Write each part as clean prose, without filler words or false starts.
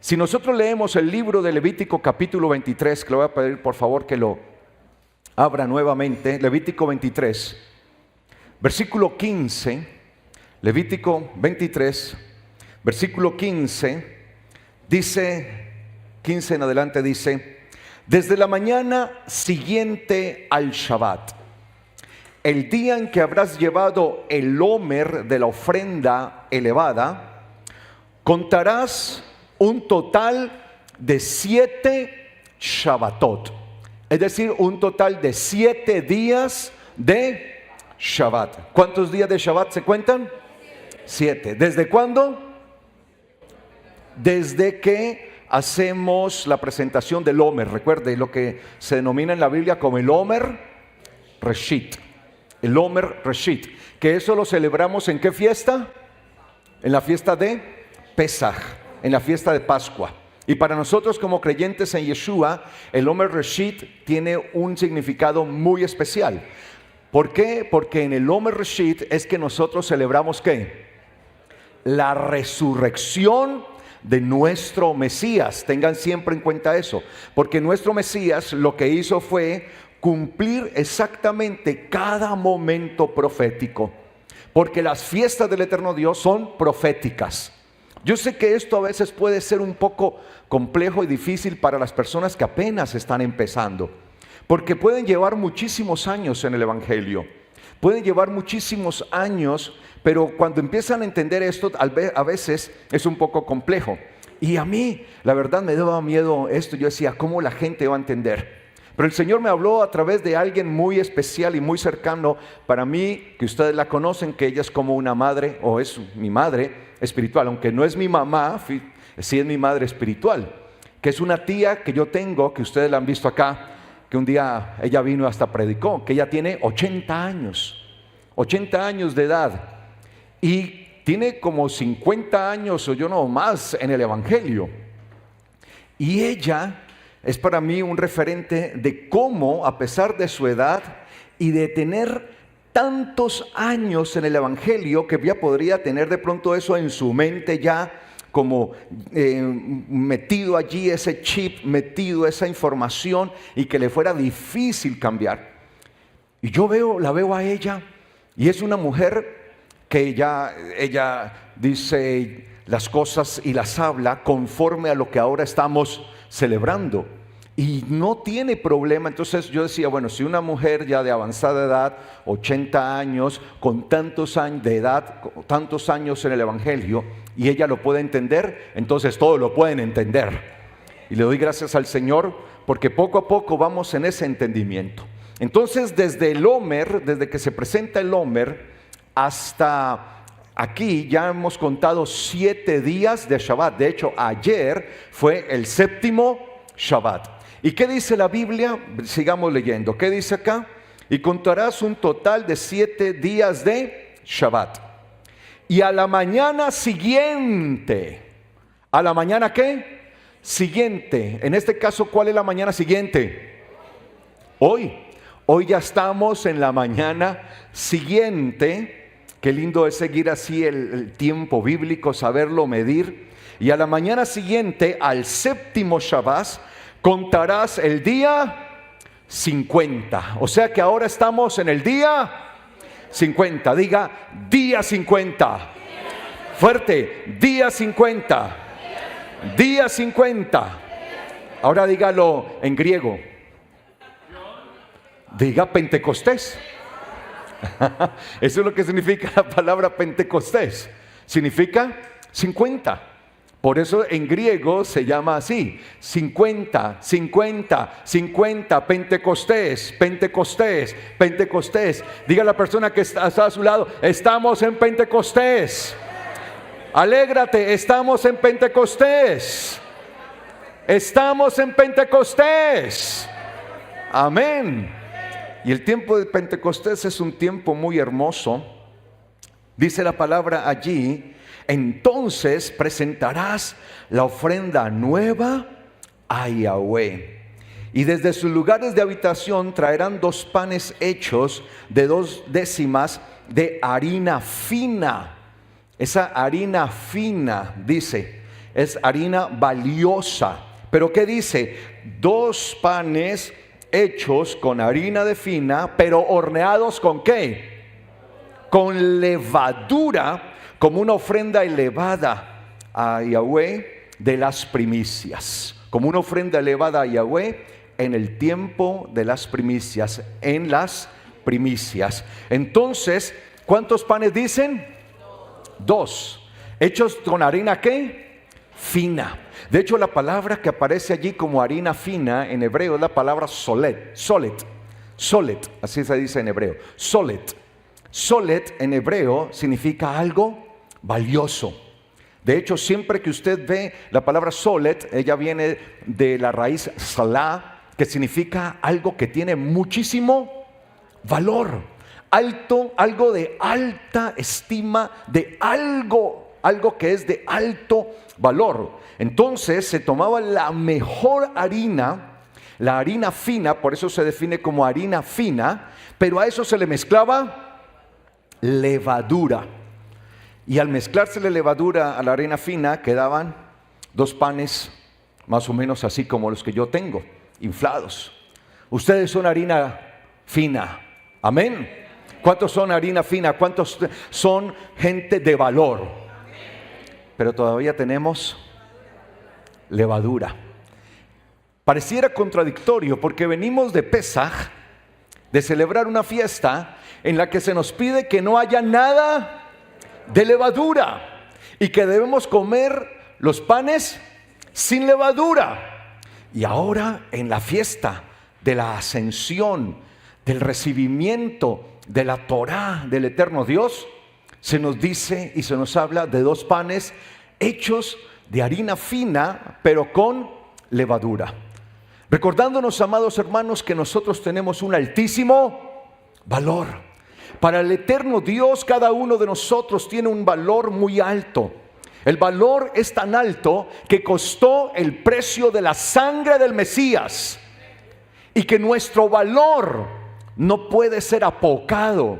Si nosotros leemos el libro de Levítico capítulo 23, que le voy a pedir por favor que lo abra nuevamente, Levítico 23, versículo 15, Levítico 23, versículo 15, dice, 15 en adelante dice: desde la mañana siguiente al Shabbat, el día en que habrás llevado el homer de la ofrenda elevada, contarás un total de 7 Shabbatot, es decir, un total de 7 días de Shabbat. ¿Cuántos días de Shabbat se cuentan? 7. ¿Desde cuándo? Desde que hacemos la presentación del Homer. Recuerde lo que se denomina en la Biblia como el Homer Reshit. El Homer Reshit, que eso lo celebramos ¿en qué fiesta? En la fiesta de Pesaj, en la fiesta de Pascua. Y para nosotros como creyentes en Yeshua, el Homer Reshit tiene un significado muy especial. ¿Por qué? Porque en el Homer Reshit es que nosotros celebramos ¿qué? La resurrección de nuestro Mesías. Tengan siempre en cuenta eso, porque nuestro Mesías lo que hizo fue cumplir exactamente cada momento profético, porque las fiestas del eterno Dios son proféticas. Yo sé que esto a veces puede ser un poco complejo y difícil para las personas que apenas están empezando, porque pueden llevar muchísimos años en el Evangelio, pueden llevar muchísimos años, pero cuando empiezan a entender esto, a veces es un poco complejo. Y a mí, la verdad, me daba miedo esto. Yo decía, ¿cómo la gente va a entender? Pero el Señor me habló a través de alguien muy especial y muy cercano para mí, que ustedes la conocen, que ella es como una madre, o es mi madre espiritual, aunque no es mi mamá, sí es mi madre espiritual, que es una tía que yo tengo, que ustedes la han visto acá, que un día ella vino y hasta predicó, que ella tiene 80 años de edad, y tiene como 50 años o yo no más en el Evangelio. Y ella es para mí un referente de cómo, a pesar de su edad y de tener tantos años en el Evangelio, que ya podría tener de pronto eso en su mente ya como metido allí, ese chip, metido esa información, y que le fuera difícil cambiar. Y yo la veo a ella, y es una mujer que ella dice las cosas y las habla conforme a lo que ahora estamos celebrando, y no tiene problema. Entonces yo decía, bueno, si una mujer ya de avanzada edad, 80 años, con tantos años de edad, con tantos años en el Evangelio, y ella lo puede entender, entonces todos lo pueden entender. Y le doy gracias al Señor, porque poco a poco vamos en ese entendimiento. Entonces desde el Homer, desde que se presenta el Homer hasta aquí, ya hemos contado 7 días de Shabbat. De hecho, ayer fue el 7º Shabbat. ¿Y qué dice la Biblia? Sigamos leyendo. ¿Qué dice acá? Y contarás un total de 7 días de Shabbat. Y a la mañana siguiente. ¿A la mañana qué? Siguiente. En este caso, ¿cuál es la mañana siguiente? Hoy ya estamos en la mañana siguiente. Qué lindo es seguir así el tiempo bíblico, saberlo medir. Y a la mañana siguiente, al 7º Shabbat, contarás el día 50. O sea que ahora estamos en el día 50. Diga, día 50. Fuerte, día 50. Día 50. Ahora dígalo en griego. Diga Pentecostés. Eso es lo que significa la palabra Pentecostés. Significa 50. Por eso en griego se llama así: 50, 50, 50, Pentecostés, Pentecostés, Pentecostés. Diga a la persona que está a su lado: estamos en Pentecostés. Alégrate, estamos en Pentecostés. Estamos en Pentecostés. Amén. Y el tiempo de Pentecostés es un tiempo muy hermoso. Dice la palabra allí: entonces presentarás la ofrenda nueva a Yahweh, y desde sus lugares de habitación traerán 2 panes hechos de 2 décimas de harina fina. Esa harina fina, dice, es harina valiosa. Pero ¿qué dice? 2 panes hechos con harina de fina, pero horneados ¿con qué? Con levadura, como una ofrenda elevada a Yahweh de las primicias. Como una ofrenda elevada a Yahweh en el tiempo de las primicias, en las primicias. Entonces, ¿cuántos panes dicen? 2. ¿Hechos con harina qué? Fina. De hecho, la palabra que aparece allí como harina fina en hebreo es la palabra solet. Solet, así se dice en hebreo. Solet. Solet en hebreo significa algo valioso. De hecho, siempre que usted ve la palabra solet, ella viene de la raíz salah, que significa algo que tiene muchísimo valor, alto, algo de alta estima, de algo que es de alto valor. Entonces se tomaba la mejor harina, la harina fina, por eso se define como harina fina, pero a eso se le mezclaba levadura. Y al mezclarse la levadura a la harina fina, quedaban 2 panes más o menos así como los que yo tengo, inflados. Ustedes son harina fina, amén. ¿Cuántos son harina fina? ¿Cuántos son gente de valor? Pero todavía tenemos levadura. Pareciera contradictorio porque venimos de Pesaj, de celebrar una fiesta en la que se nos pide que no haya nada de levadura y que debemos comer los panes sin levadura. Y ahora en la fiesta de la ascensión, del recibimiento de la Torá del eterno Dios, se nos dice y se nos habla de 2 panes hechos de harina fina, pero con levadura. Recordándonos, amados hermanos, que nosotros tenemos un altísimo valor. Para el eterno Dios, cada uno de nosotros tiene un valor muy alto. El valor es tan alto que costó el precio de la sangre del Mesías. Y que nuestro valor no puede ser apocado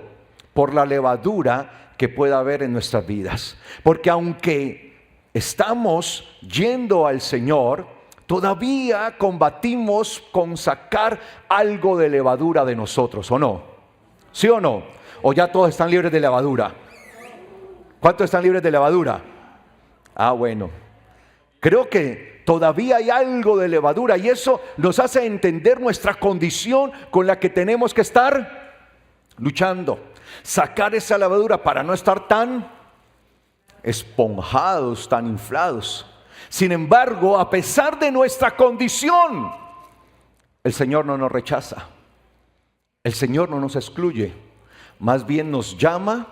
por la levadura que pueda haber en nuestras vidas. Porque aunque estamos yendo al Señor, todavía combatimos con sacar algo de levadura de nosotros, ¿o no? ¿Sí o no? ¿O ya todos están libres de levadura? ¿Cuántos están libres de levadura? Ah, bueno. Creo que todavía hay algo de levadura y eso nos hace entender nuestra condición con la que tenemos que estar luchando. Sacar esa levadura para no estar tan esponjados, tan inflados. Sin embargo, a pesar de nuestra condición, el Señor no nos rechaza. El Señor no nos excluye. Más bien nos llama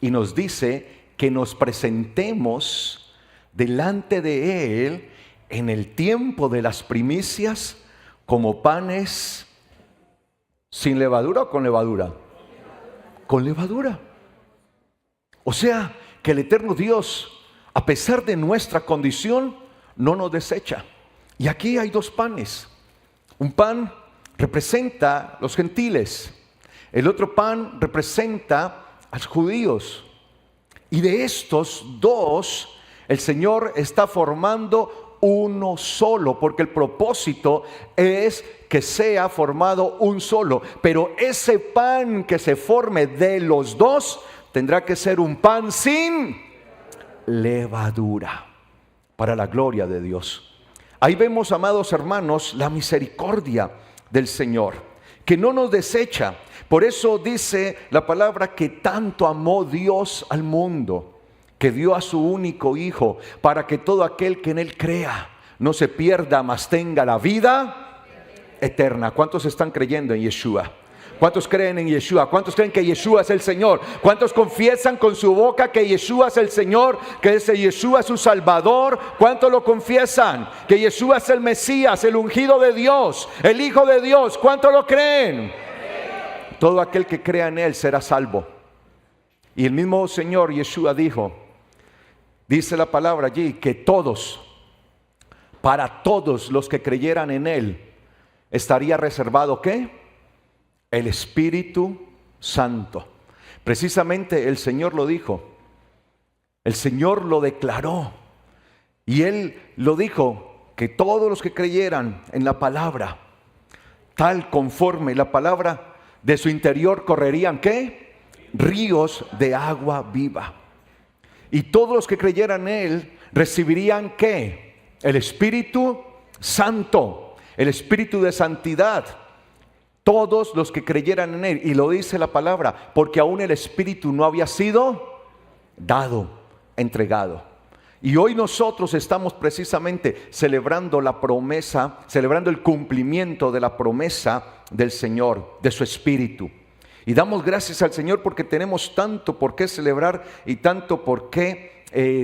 y nos dice que nos presentemos delante de Él en el tiempo de las primicias como panes sin levadura o con levadura. Con levadura. O sea, que el eterno Dios, a pesar de nuestra condición, no nos desecha. Y aquí hay 2 panes. Un pan representa los gentiles. El otro pan representa a los judíos. Y de estos 2, el Señor está formando uno solo, porque el propósito es que sea formado un solo. Pero ese pan que se forme de los 2 tendrá que ser un pan sin levadura, para la gloria de Dios. Ahí vemos, amados hermanos, la misericordia del Señor, que no nos desecha. Por eso dice la palabra que tanto amó Dios al mundo, que dio a su único Hijo, para que todo aquel que en Él crea no se pierda, mas tenga la vida eterna. ¿Cuántos están creyendo en Yeshua? ¿Cuántos creen en Yeshua? ¿Cuántos creen que Yeshua es el Señor? ¿Cuántos confiesan con su boca que Yeshua es el Señor? Que ese Yeshua es su Salvador. ¿Cuántos lo confiesan? Que Yeshua es el Mesías, el ungido de Dios, el Hijo de Dios. ¿Cuántos lo creen? Todo aquel que crea en Él será salvo. Y el mismo Señor Yeshua dice la palabra allí, que todos, para todos los que creyeran en Él, estaría reservado ¿qué? El Espíritu Santo. Precisamente el Señor lo dijo. El Señor lo declaró. Y Él lo dijo, que todos los que creyeran en la palabra, tal conforme la palabra, de su interior correrían, ¿qué? Ríos de agua viva. Y todos los que creyeran en Él recibirían, ¿qué? El Espíritu Santo, el Espíritu de santidad. Todos los que creyeran en Él, y lo dice la palabra, porque aún el Espíritu no había sido dado, entregado. Y hoy nosotros estamos precisamente celebrando la promesa, celebrando el cumplimiento de la promesa del Señor, de su Espíritu. Y damos gracias al Señor porque tenemos tanto por qué celebrar y tanto por qué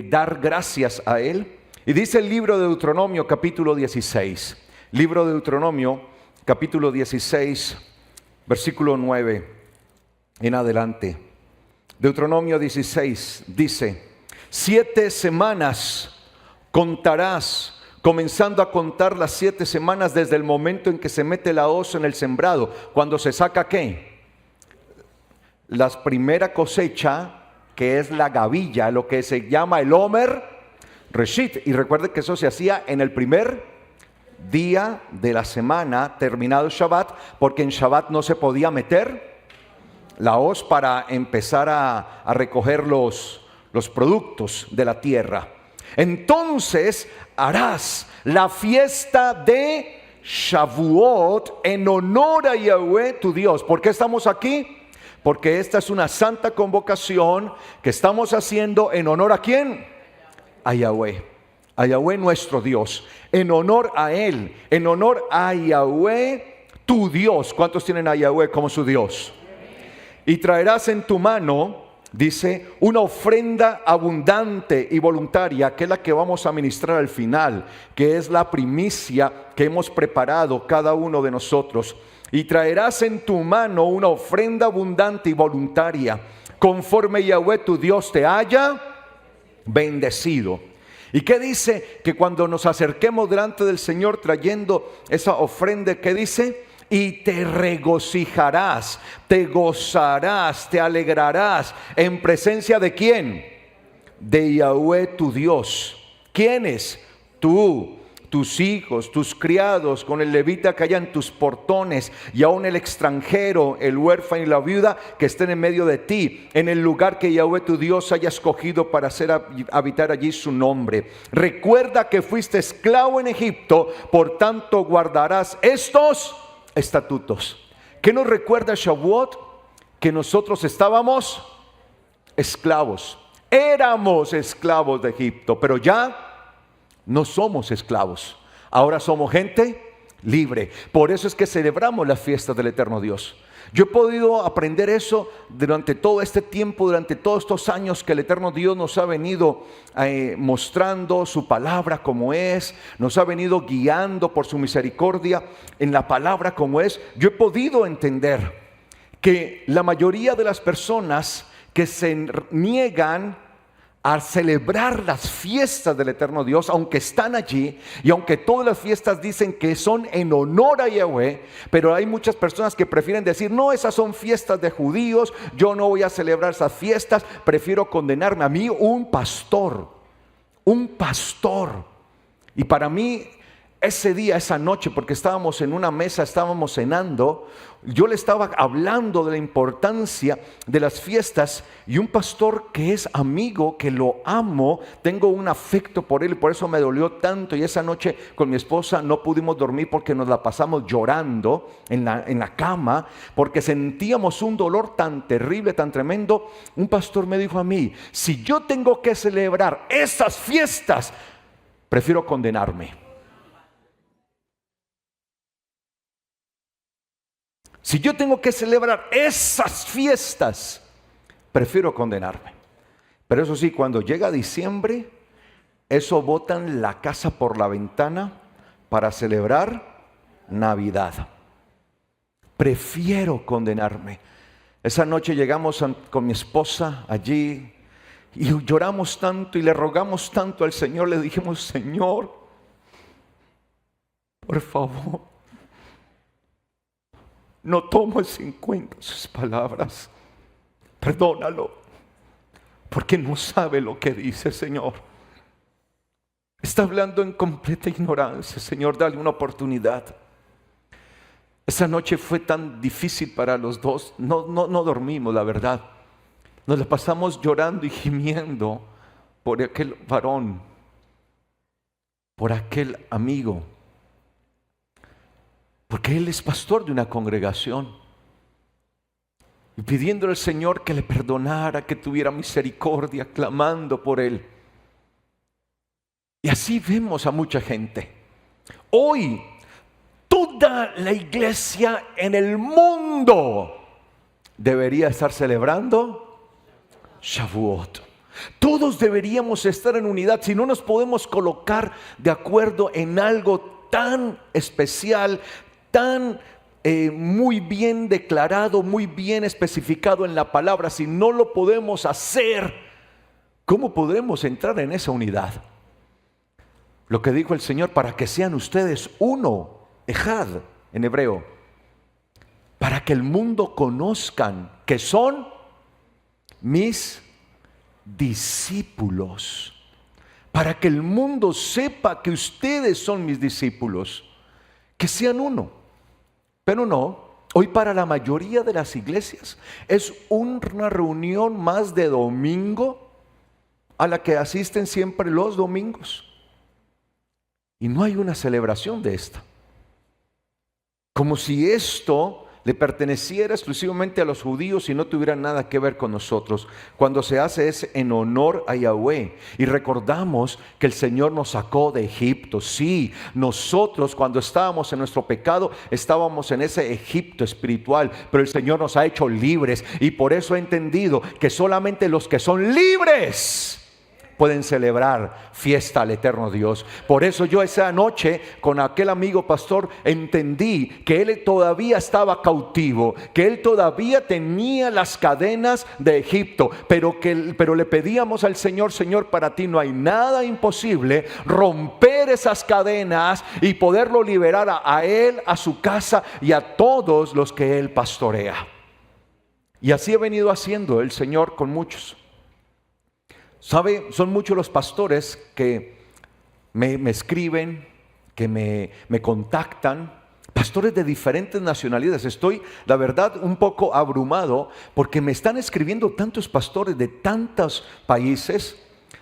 dar gracias a Él. Y dice el libro de Deuteronomio capítulo 16, libro de Deuteronomio capítulo 16, versículo 9 en adelante. Deuteronomio 16 dice: 7 semanas contarás, comenzando a contar las 7 semanas desde el momento en que se mete la hoz en el sembrado. Cuando se saca, ¿qué? La primera cosecha, que es la gavilla, lo que se llama el Omer Reshit. Y recuerde que eso se hacía en el primer día de la semana, terminado el Shabbat, porque en Shabbat no se podía meter la hoz para empezar a recoger los productos de la tierra. Entonces harás la fiesta de Shavuot en honor a Yahweh tu Dios. ¿Por qué estamos aquí? Porque esta es una santa convocación que estamos haciendo en honor ¿a quién? A Yahweh. A Yahweh nuestro Dios. En honor a Él. En honor a Yahweh tu Dios. ¿Cuántos tienen a Yahweh como su Dios? Y traerás en tu mano, dice, una ofrenda abundante y voluntaria, que es la que vamos a ministrar al final, que es la primicia que hemos preparado cada uno de nosotros. Y traerás en tu mano una ofrenda abundante y voluntaria, conforme Yahweh tu Dios te haya bendecido. ¿Y qué dice? Que cuando nos acerquemos delante del Señor trayendo esa ofrenda, ¿qué dice? Y te regocijarás, te gozarás, te alegrarás. ¿En presencia de quién? De Yahweh tu Dios. ¿Quiénes? Tú, tus hijos, tus criados, con el levita que haya en tus portones, y aún el extranjero, el huérfano y la viuda que estén en medio de ti, en el lugar que Yahweh tu Dios haya escogido para hacer habitar allí su nombre. Recuerda que fuiste esclavo en Egipto, por tanto guardarás estos estatutos. ¿Qué nos recuerda Shavuot? Que nosotros estábamos esclavos. Éramos esclavos de Egipto, pero ya no somos esclavos. Ahora somos gente libre. Por eso es que celebramos las fiestas del eterno Dios. Yo he podido aprender eso durante todo este tiempo, durante todos estos años que el eterno Dios nos ha venido mostrando su palabra como es, nos ha venido guiando por su misericordia en la palabra como es. Yo he podido entender que la mayoría de las personas que se niegan a celebrar las fiestas del eterno Dios, aunque están allí, y aunque todas las fiestas dicen que son en honor a Yahweh, pero hay muchas personas que prefieren decir, no, esas son fiestas de judíos, yo no voy a celebrar esas fiestas, prefiero condenarme. A mí un pastor, y para mí ese día, esa noche, porque estábamos en una mesa, estábamos cenando, yo le estaba hablando de la importancia de las fiestas, y un pastor que es amigo, que lo amo, tengo un afecto por él, y por eso me dolió tanto. Y esa noche con mi esposa no pudimos dormir porque nos la pasamos llorando en la cama, porque sentíamos un dolor tan terrible, tan tremendo. Un pastor me dijo a mí, si yo tengo que celebrar esas fiestas, prefiero condenarme. Si yo tengo que celebrar esas fiestas, prefiero condenarme. Pero eso sí, cuando llega diciembre, eso botan la casa por la ventana para celebrar Navidad. Prefiero condenarme. Esa noche llegamos con mi esposa allí y lloramos tanto y le rogamos tanto al Señor. Le dijimos, Señor, por favor, no tomes en cuenta sus palabras. Perdónalo, porque no sabe lo que dice, Señor. está hablando en completa ignorancia. Señor, dale una oportunidad. Esa noche fue tan difícil para los dos. No dormimos, la verdad. Nos la pasamos llorando y gimiendo por aquel varón, por aquel amigo, porque él es pastor de una congregación, y pidiéndole al Señor que le perdonara, que tuviera misericordia, clamando por él. Y así vemos a mucha gente. Hoy toda la iglesia en el mundo debería estar celebrando Shavuot. Todos deberíamos estar en unidad. Si no nos podemos colocar de acuerdo en algo tan especial, tan muy bien declarado, muy bien especificado en la palabra, si no lo podemos hacer, ¿cómo podremos entrar en esa unidad? Lo que dijo el Señor, para que sean ustedes uno, ejad en hebreo, para que el mundo conozcan que son mis discípulos, para que el mundo sepa que ustedes son mis discípulos, que sean uno. Pero no, hoy para la mayoría de las iglesias es una reunión más de domingo a la que asisten siempre los domingos, y no hay una celebración de esta, como si esto le perteneciera exclusivamente a los judíos y no tuviera nada que ver con nosotros. Cuando se hace es en honor a Yahweh, y recordamos que el Señor nos sacó de Egipto. Sí, nosotros cuando estábamos en nuestro pecado estábamos en ese Egipto espiritual, pero el Señor nos ha hecho libres, y por eso he entendido que solamente los que son libres pueden celebrar fiesta al eterno Dios. Por eso yo esa noche con aquel amigo pastor entendí que él todavía estaba cautivo, que él todavía tenía las cadenas de Egipto, pero le pedíamos al Señor: Señor, para ti no hay nada imposible, romper esas cadenas y poderlo liberar a él, a su casa y a todos los que él pastorea. Y así ha venido haciendo el Señor con muchos. ¿Sabe? Son muchos los pastores que me escriben, que me contactan, pastores de diferentes nacionalidades. Estoy, la verdad, un poco abrumado porque me están escribiendo tantos pastores de tantos países,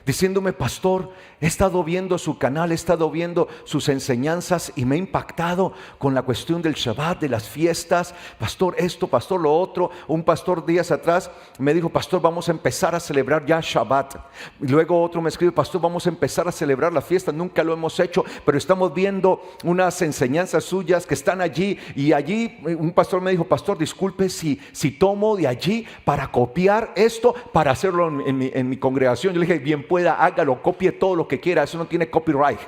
diciéndome: pastor, he estado viendo su canal, he estado viendo sus enseñanzas y me ha impactado con la cuestión del Shabbat, de las fiestas. Pastor esto, pastor lo otro. Un pastor días atrás me dijo: pastor, vamos a empezar a celebrar ya Shabbat. Y luego otro me escribe: pastor, vamos a empezar a celebrar la fiesta. Nunca lo hemos hecho, pero estamos viendo unas enseñanzas suyas que están allí. Y allí un pastor me dijo: pastor, disculpe si tomo de allí para copiar esto, para hacerlo en mi congregación. Yo le dije: bien pueda, hágalo, copie todo lo que quiera, eso no tiene copyright,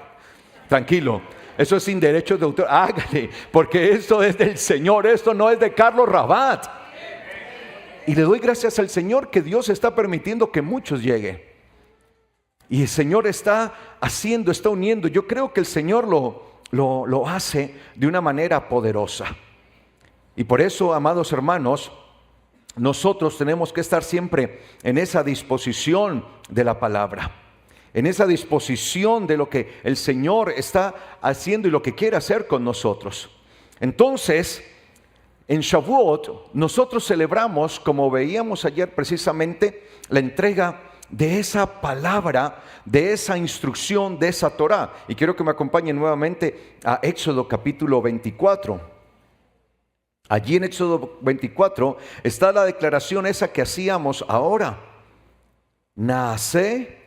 tranquilo, eso es sin derechos de autor, hágale, porque esto es del Señor, esto no es de Carlos Rabat. Y le doy gracias al Señor que Dios está permitiendo que muchos lleguen, y el Señor está haciendo, está uniendo. Yo creo que el Señor lo hace de una manera poderosa, y por eso, amados hermanos, nosotros tenemos que estar siempre en esa disposición de la palabra, en esa disposición de lo que el Señor está haciendo y lo que quiere hacer con nosotros. Entonces, en Shavuot nosotros celebramos, como veíamos ayer precisamente, la entrega de esa palabra, de esa instrucción, de esa Torah. Y quiero que me acompañen nuevamente a Éxodo capítulo 24. Allí en Éxodo 24 está la declaración esa que hacíamos ahora: Naaseh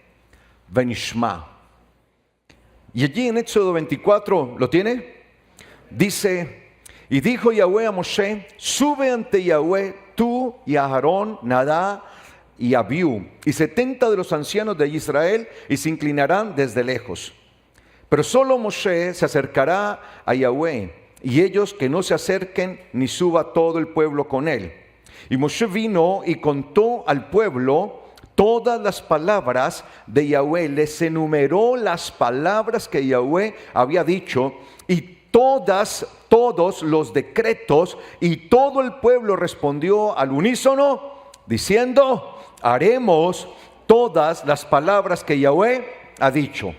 venishma. Y allí en Éxodo 24, ¿lo tiene? Dice: y dijo Yahweh a Moshe: sube ante Yahweh tú y Aarón, Nadab y Abiú, y 70 de los ancianos de Israel, y se inclinarán desde lejos. Pero solo Moshe se acercará a Yahweh, y ellos que no se acerquen, ni suba todo el pueblo con él. Y Moshe vino y contó al pueblo todas las palabras de Yahweh, les enumeró las palabras que Yahweh había dicho, y todos los decretos, y todo el pueblo respondió al unísono, diciendo: haremos todas las palabras que Yahweh ha dicho.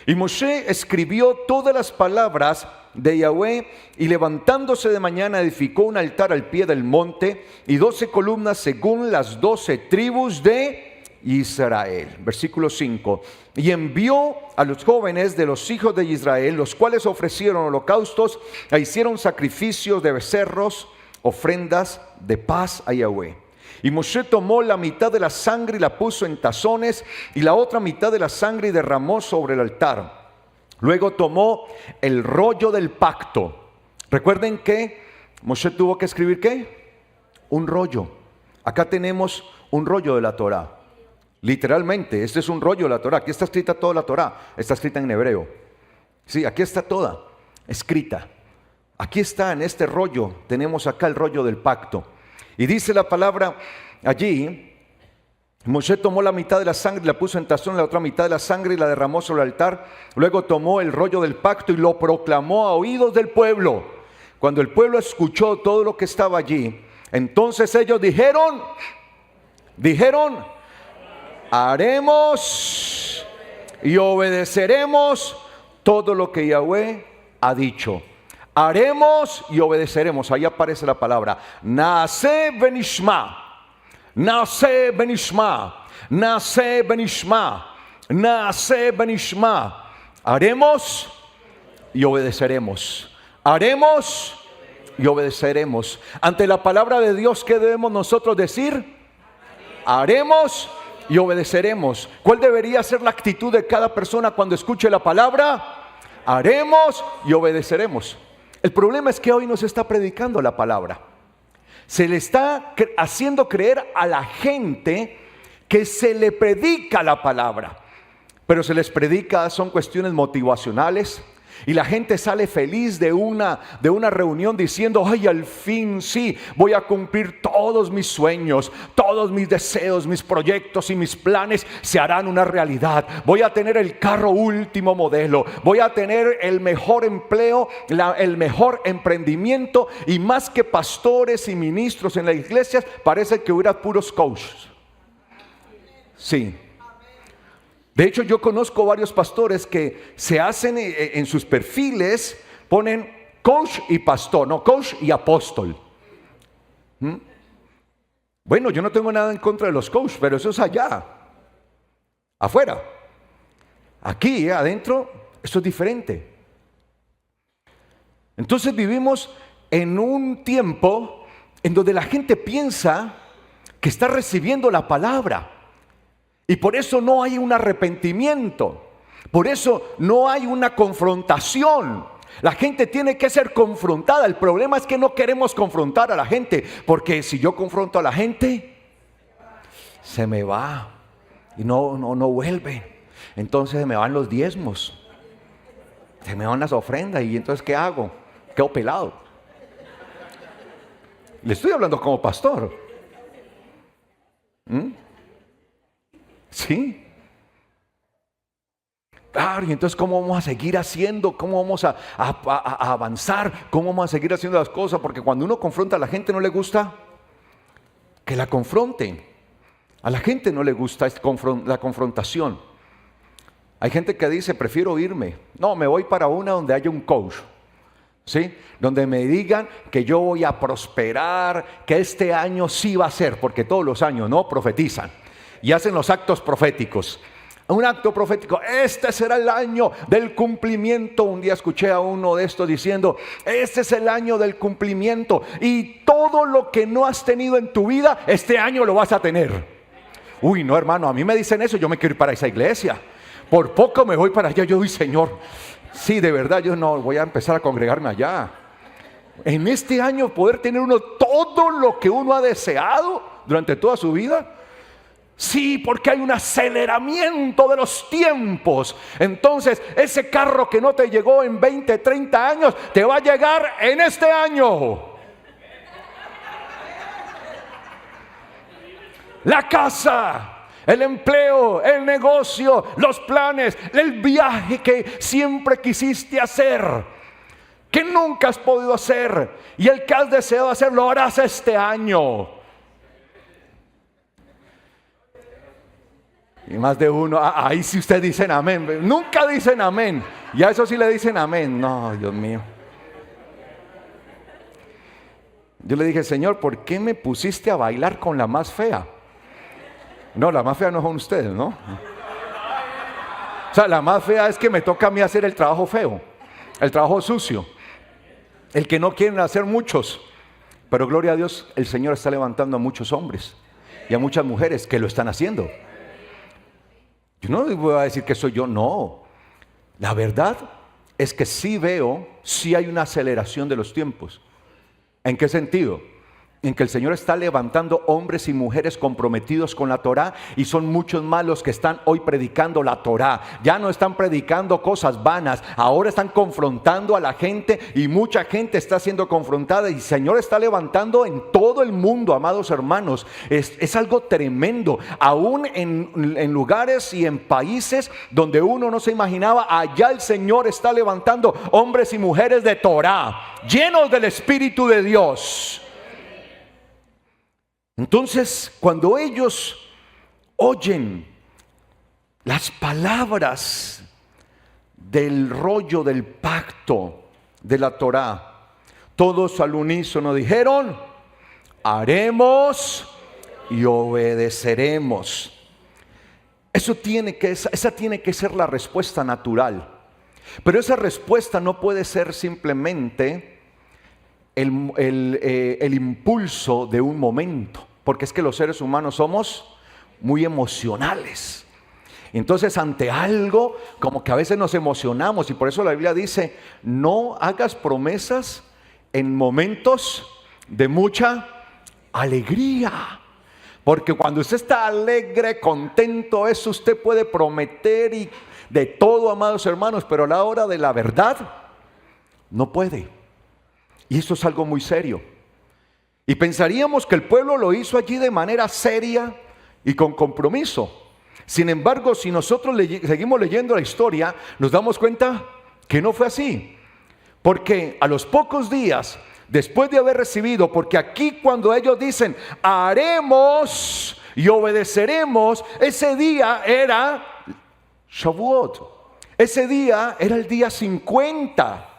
Y Moshe escribió todas las palabras de Yahweh, y levantándose de mañana edificó un altar al pie del monte y 12 columnas según las 12 tribus de Israel. Versículo 5. Y envió a los jóvenes de los hijos de Israel, los cuales ofrecieron holocaustos e hicieron sacrificios de becerros, ofrendas de paz a Yahweh. Y Moshe tomó la mitad de la sangre y la puso en tazones, y la otra mitad de la sangre y derramó sobre el altar. Luego tomó el rollo del pacto. Recuerden que Moshe tuvo que escribir ¿qué? Un rollo. Acá tenemos un rollo de la Torá. Literalmente, este es un rollo de la Torá. Aquí está escrita toda la Torá. Está escrita en hebreo. Sí, aquí está toda escrita. Aquí está en este rollo. Tenemos acá el rollo del pacto. Y dice la palabra allí: Moshe tomó la mitad de la sangre y la puso en tazón, la otra mitad de la sangre y la derramó sobre el altar. Luego tomó el rollo del pacto y lo proclamó a oídos del pueblo. Cuando el pueblo escuchó todo lo que estaba allí, entonces ellos dijeron, haremos y obedeceremos todo lo que Yahweh ha dicho. Haremos y obedeceremos. Ahí aparece la palabra Naaseh benishma. Naaseh benishma, Naaseh benishma, Naaseh benishma. Haremos y obedeceremos. Haremos y obedeceremos. Ante la palabra de Dios, ¿qué debemos nosotros decir? Haremos y obedeceremos. ¿Cuál debería ser la actitud de cada persona cuando escuche la palabra? Haremos y obedeceremos. El problema es que hoy no se está predicando la palabra. Se le está haciendo creer a la gente que se le predica la palabra, pero se les predica, son cuestiones motivacionales, y la gente sale feliz de una reunión diciendo: ay, al fin sí, voy a cumplir todos mis sueños, todos mis deseos, mis proyectos y mis planes se harán una realidad. Voy a tener el carro último modelo, voy a tener el mejor empleo, el mejor emprendimiento, y más que pastores y ministros en las iglesias, parece que hubiera puros coaches. Sí. De hecho, yo conozco varios pastores que se hacen en sus perfiles, ponen coach y pastor, no, coach y apóstol. Bueno, yo no tengo nada en contra de los coaches, pero eso es allá, afuera. Aquí, adentro, esto es diferente. Entonces vivimos en un tiempo en donde la gente piensa que está recibiendo la palabra. Y por eso no hay un arrepentimiento, por eso no hay una confrontación. La gente tiene que ser confrontada. El problema es que no queremos confrontar a la gente, porque si yo confronto a la gente, se me va y no vuelve. Entonces se me van los diezmos, se me van las ofrendas, y entonces ¿qué hago? Quedo pelado. Le estoy hablando como pastor. Sí. Claro, y entonces ¿cómo vamos a seguir haciendo? ¿Cómo vamos a avanzar? ¿Cómo vamos a seguir haciendo las cosas? Porque cuando uno confronta, a la gente no le gusta que la confronten. A la gente no le gusta la confrontación. Hay gente que dice: prefiero irme. No, me voy para una donde haya un coach, ¿sí? Donde me digan que yo voy a prosperar, que este año sí va a ser, porque todos los años, ¿no?, profetizan y hacen los actos proféticos. Un acto profético: este será el año del cumplimiento. Un día escuché a uno de estos diciendo: este es el año del cumplimiento, y todo lo que no has tenido en tu vida, este año lo vas a tener. Uy, no, hermano, a mí me dicen eso, yo me quiero ir para esa iglesia. Por poco me voy para allá. Yo digo: Señor, sí, de verdad, yo no voy a empezar a congregarme allá. En este año poder tener uno todo lo que uno ha deseado durante toda su vida. Sí, porque hay un aceleramiento de los tiempos. Entonces ese carro que no te llegó en 20, 30 años, te va a llegar en este año. La casa, el empleo, el negocio, los planes, el viaje que siempre quisiste hacer, que nunca has podido hacer, y el que has deseado hacer, lo harás este año. Y más de uno, ahí sí ustedes dicen amén. Nunca dicen amén. Y a eso sí le dicen amén. No, Dios mío. Yo le dije, Señor, ¿por qué me pusiste a bailar con la más fea? No, la más fea no son ustedes, ¿no? O sea, la más fea es que me toca a mí hacer el trabajo feo, el trabajo sucio, el que no quieren hacer muchos. Pero gloria a Dios, el Señor está levantando a muchos hombres y a muchas mujeres que lo están haciendo. Yo no voy a decir que soy yo, no. La verdad es que sí veo, sí hay una aceleración de los tiempos. ¿En qué sentido? En que el Señor está levantando hombres y mujeres comprometidos con la Torá, y son muchos más los que están hoy predicando la Torá. Ya no están predicando cosas vanas, ahora están confrontando a la gente, y mucha gente está siendo confrontada, y el Señor está levantando en todo el mundo, amados hermanos. Es algo tremendo, aún en lugares y en países donde uno no se imaginaba. Allá el Señor está levantando hombres y mujeres de Torá, llenos del Espíritu de Dios. Entonces, cuando ellos oyen las palabras del rollo del pacto de la Torá, todos al unísono dijeron: haremos y obedeceremos. Esa tiene que ser la respuesta natural. Pero esa respuesta no puede ser simplemente el impulso de un momento, porque es que los seres humanos somos muy emocionales. Entonces, ante algo, como que a veces nos emocionamos, y por eso la Biblia dice: no hagas promesas en momentos de mucha alegría, porque cuando usted está alegre, contento, eso usted puede prometer y de todo, amados hermanos, pero a la hora de la verdad no puede. Y esto es algo muy serio. Y pensaríamos que el pueblo lo hizo allí de manera seria y con compromiso. Sin embargo, si nosotros seguimos leyendo la historia, nos damos cuenta que no fue así. Porque a los pocos días, después de haber recibido, porque aquí cuando ellos dicen haremos y obedeceremos, ese día era Shavuot. Ese día era el día 50.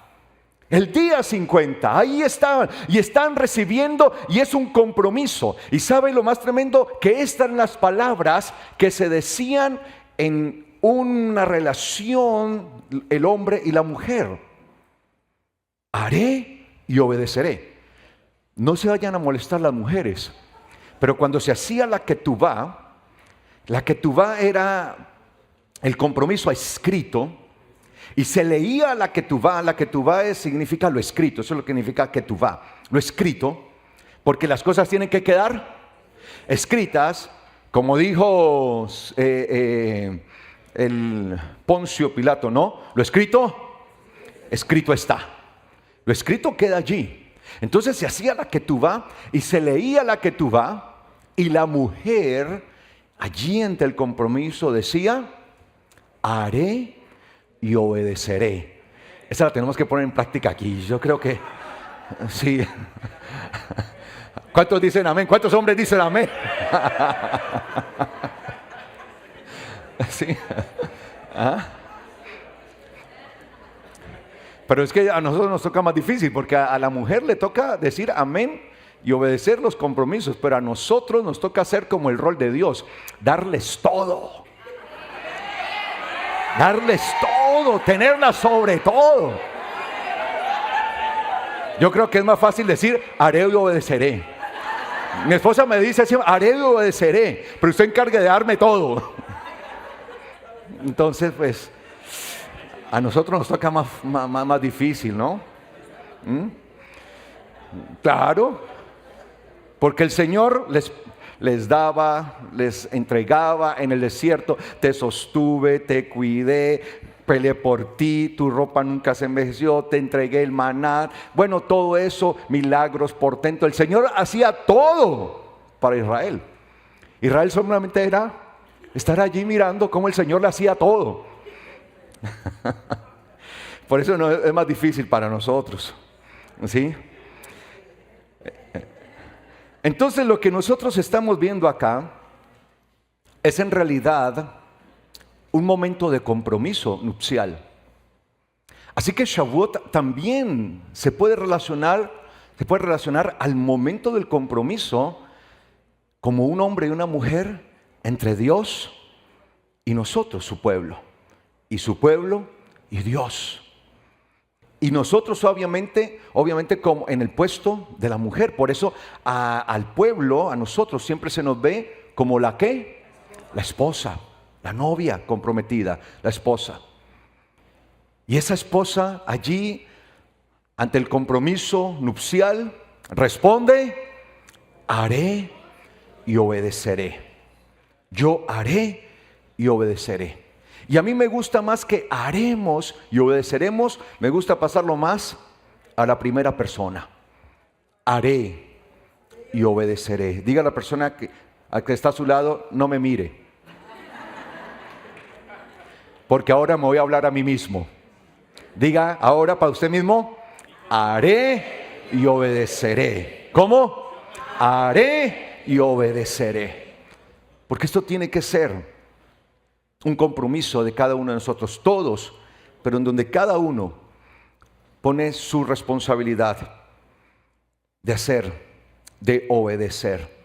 El día 50, ahí estaban y están recibiendo, y es un compromiso. Y ¿sabe lo más tremendo? Que estas eran las palabras que se decían en una relación, el hombre y la mujer: haré y obedeceré. No se vayan a molestar las mujeres, pero cuando se hacía la ketubá era el compromiso escrito. Y se leía la ketubá significa lo escrito, eso es lo que significa ketubá, lo escrito, porque las cosas tienen que quedar escritas, como dijo el Poncio Pilato, ¿no? Lo escrito, escrito está. Lo escrito queda allí. Entonces se hacía la ketubá y se leía la ketubá, y la mujer allí ante el compromiso decía: haré y obedeceré. Esa la tenemos que poner en práctica aquí. Yo creo que sí. ¿Cuántos dicen amén? ¿Cuántos hombres dicen amén? Sí. ¿Ah? Pero es que a nosotros nos toca más difícil, porque a la mujer le toca decir amén y obedecer los compromisos, pero a nosotros nos toca hacer como el rol de Dios: darles todo. Darles todo, tenerla sobre todo. Yo creo que es más fácil decir haré y obedeceré. Mi esposa me dice siempre: haré y obedeceré, pero usted encargue de darme todo. Entonces, pues, a nosotros nos toca más difícil, ¿no? Claro, porque el Señor les daba, les entregaba en el desierto: te sostuve, te cuidé, peleé por ti, tu ropa nunca se envejeció, te entregué el maná. Bueno, todo eso, milagros, portentos. El Señor hacía todo para Israel. Israel solamente era estar allí mirando cómo el Señor le hacía todo. Por eso no es más difícil para nosotros, ¿sí? Entonces, lo que nosotros estamos viendo acá es en realidad un momento de compromiso nupcial. Así que Shavuot también se puede relacionar al momento del compromiso como un hombre y una mujer entre Dios y nosotros, su pueblo, y su pueblo y Dios. Y nosotros obviamente como en el puesto de la mujer. Por eso al pueblo, a nosotros siempre se nos ve como la ¿qué? La esposa, la novia comprometida, la esposa. Y esa esposa allí, ante el compromiso nupcial, responde: haré y obedeceré. Yo haré y obedeceré. Y a mí me gusta más que haremos y obedeceremos, me gusta pasarlo más a la primera persona. Haré y obedeceré. Diga a la persona a que está a su lado: no me mire, porque ahora me voy a hablar a mí mismo. Diga ahora para usted mismo: haré y obedeceré. ¿Cómo? Haré y obedeceré. Porque esto tiene que ser un compromiso de cada uno de nosotros, todos, pero en donde cada uno pone su responsabilidad de hacer, de obedecer.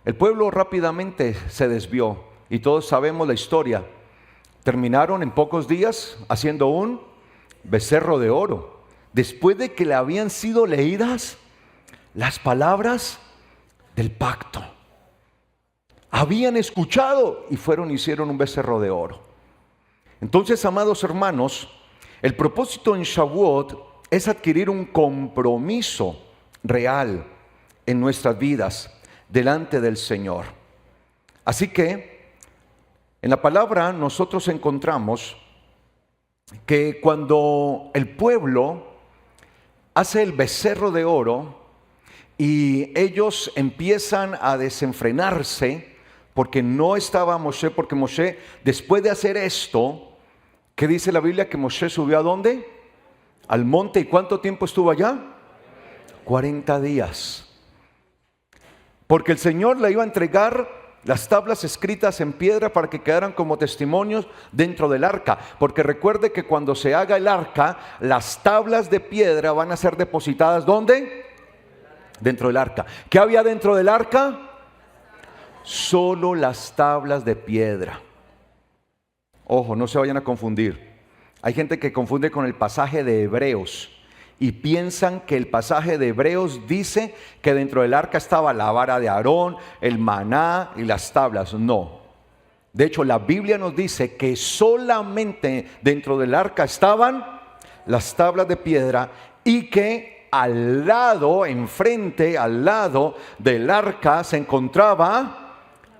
El pueblo rápidamente se desvió y todos sabemos la historia. Terminaron en pocos días haciendo un becerro de oro, después de que le habían sido leídas las palabras del pacto. Habían escuchado y fueron y hicieron un becerro de oro. Entonces, amados hermanos, el propósito en Shavuot es adquirir un compromiso real en nuestras vidas delante del Señor. Así que en la palabra nosotros encontramos que cuando el pueblo hace el becerro de oro y ellos empiezan a desenfrenarse, porque no estaba Moshe, porque Moshe, después de hacer esto, ¿qué dice la Biblia? Que Moshe subió ¿a dónde? Al monte. ¿Y cuánto tiempo estuvo allá? 40 días. Porque el Señor le iba a entregar las tablas escritas en piedra para que quedaran como testimonios dentro del arca. Porque recuerde que cuando se haga el arca, las tablas de piedra van a ser depositadas ¿dónde? Dentro del arca. ¿Qué había dentro del arca? Solo las tablas de piedra. Ojo, no se vayan a confundir. Hay gente que confunde con el pasaje de Hebreos y piensan que el pasaje de Hebreos dice que dentro del arca estaba la vara de Aarón, el maná y las tablas. No. De hecho, la Biblia nos dice que solamente dentro del arca estaban las tablas de piedra y que al lado, enfrente, al lado del arca se encontraba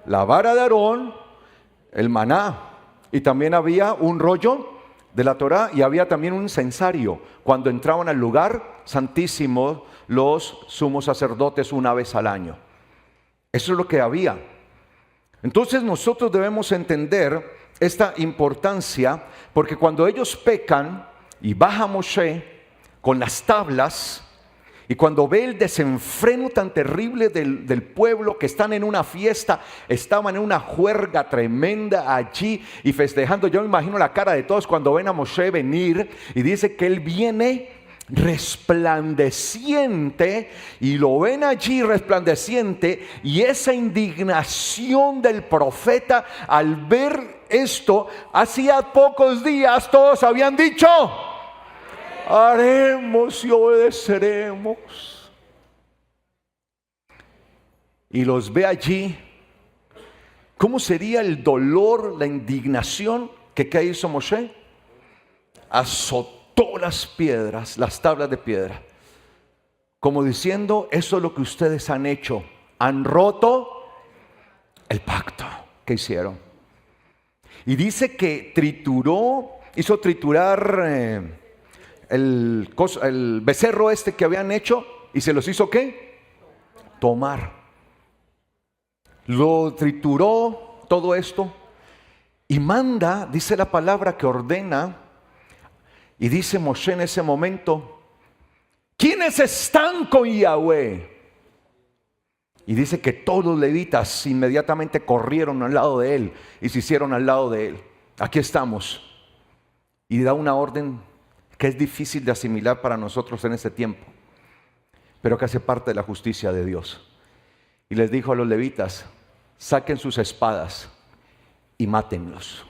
la vara de Aarón, el maná, y también había un rollo de la Torá y había también un censario cuando entraban al lugar santísimo los sumos sacerdotes una vez al año. Eso es lo que había. Entonces nosotros debemos entender esta importancia, porque cuando ellos pecan y baja Moshe con las tablas, y cuando ve el desenfreno tan terrible del pueblo, que están en una fiesta, estaban en una juerga tremenda allí y festejando. Yo me imagino la cara de todos cuando ven a Moshe venir y dice que él viene resplandeciente, y lo ven allí resplandeciente, y esa indignación del profeta al ver esto, hacía pocos días todos habían dicho: haremos y obedeceremos. Y los ve allí. ¿Cómo sería el dolor, la indignación? ¿Qué hizo Moshe? Azotó las piedras, las tablas de piedra, como diciendo: eso es lo que ustedes han hecho, han roto el pacto que hicieron. Y dice que hizo triturar el becerro que habían hecho, y se los hizo ¿qué? Tomar. Lo trituró todo esto y manda, dice la palabra, que ordena, y dice Moshe en ese momento: ¿quiénes están con Yahweh? Y dice que todos los levitas inmediatamente corrieron al lado de él y se hicieron al lado de él. Aquí estamos. Y da una orden que es difícil de asimilar para nosotros en este tiempo, pero que hace parte de la justicia de Dios. Y les dijo a los levitas: saquen sus espadas y mátenlos,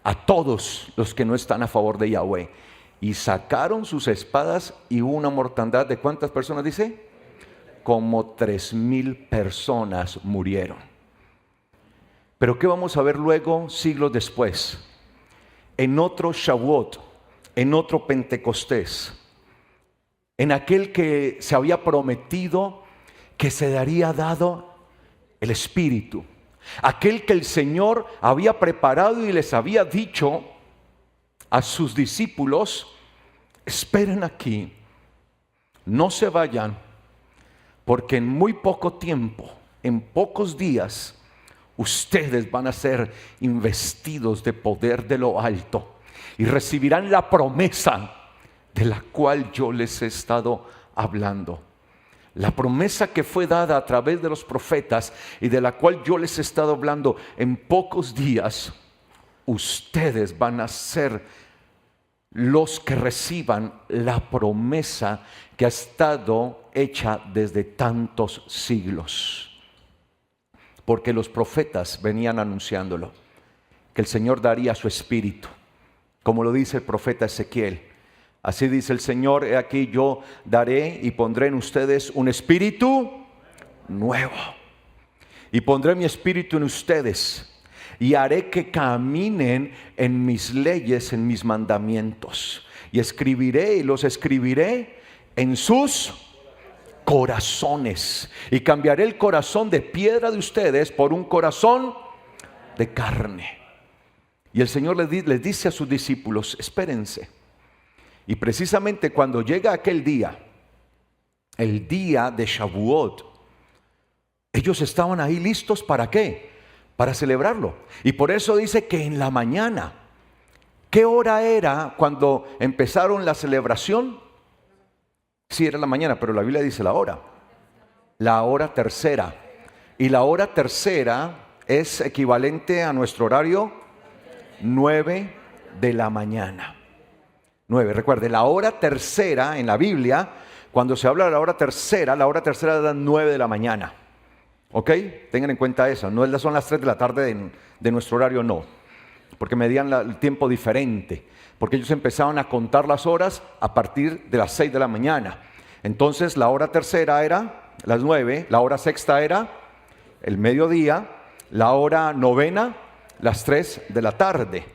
a todos los que no están a favor de Yahweh. Y sacaron sus espadas y hubo una mortandad de ¿cuántas personas dice? Como 3,000 personas murieron. Pero ¿qué vamos a ver luego, siglos después? En otro Shavuot, en otro Pentecostés, en aquel que se había prometido que se daría dado el Espíritu, aquel que el Señor había preparado y les había dicho a sus discípulos: esperen aquí, no se vayan, porque en muy poco tiempo, en pocos días, ustedes van a ser investidos de poder de lo alto y recibirán la promesa de la cual yo les he estado hablando. La promesa que fue dada a través de los profetas y de la cual yo les he estado hablando. En pocos días ustedes van a ser los que reciban la promesa que ha estado hecha desde tantos siglos. Porque los profetas venían anunciándolo, que el Señor daría su espíritu, como lo dice el profeta Ezequiel. Así dice el Señor: he aquí yo daré y pondré en ustedes un espíritu nuevo. Y pondré mi espíritu en ustedes y haré que caminen en mis leyes, en mis mandamientos. Y escribiré y los escribiré en sus corazones. Y cambiaré el corazón de piedra de ustedes por un corazón de carne. Y el Señor les dice a sus discípulos: espérense. Y precisamente cuando llega aquel día, el día de Shavuot, ellos estaban ahí listos ¿para qué? Para celebrarlo. Y por eso dice que en la mañana. ¿Qué hora era cuando empezaron la celebración? Sí, era la mañana, pero la Biblia dice la hora. La hora tercera. Y la hora tercera es equivalente a nuestro horario 9 de la mañana. 9, recuerde, la hora tercera en la Biblia, cuando se habla de la hora tercera es las 9 de la mañana. ¿Ok? Tengan en cuenta eso, no son las 3 de la tarde de nuestro horario, no. Porque medían el tiempo diferente. Porque ellos empezaban a contar las horas a partir de las 6 de la mañana. Entonces la hora tercera era las 9, la hora sexta era el mediodía, la hora novena, las 3 de la tarde.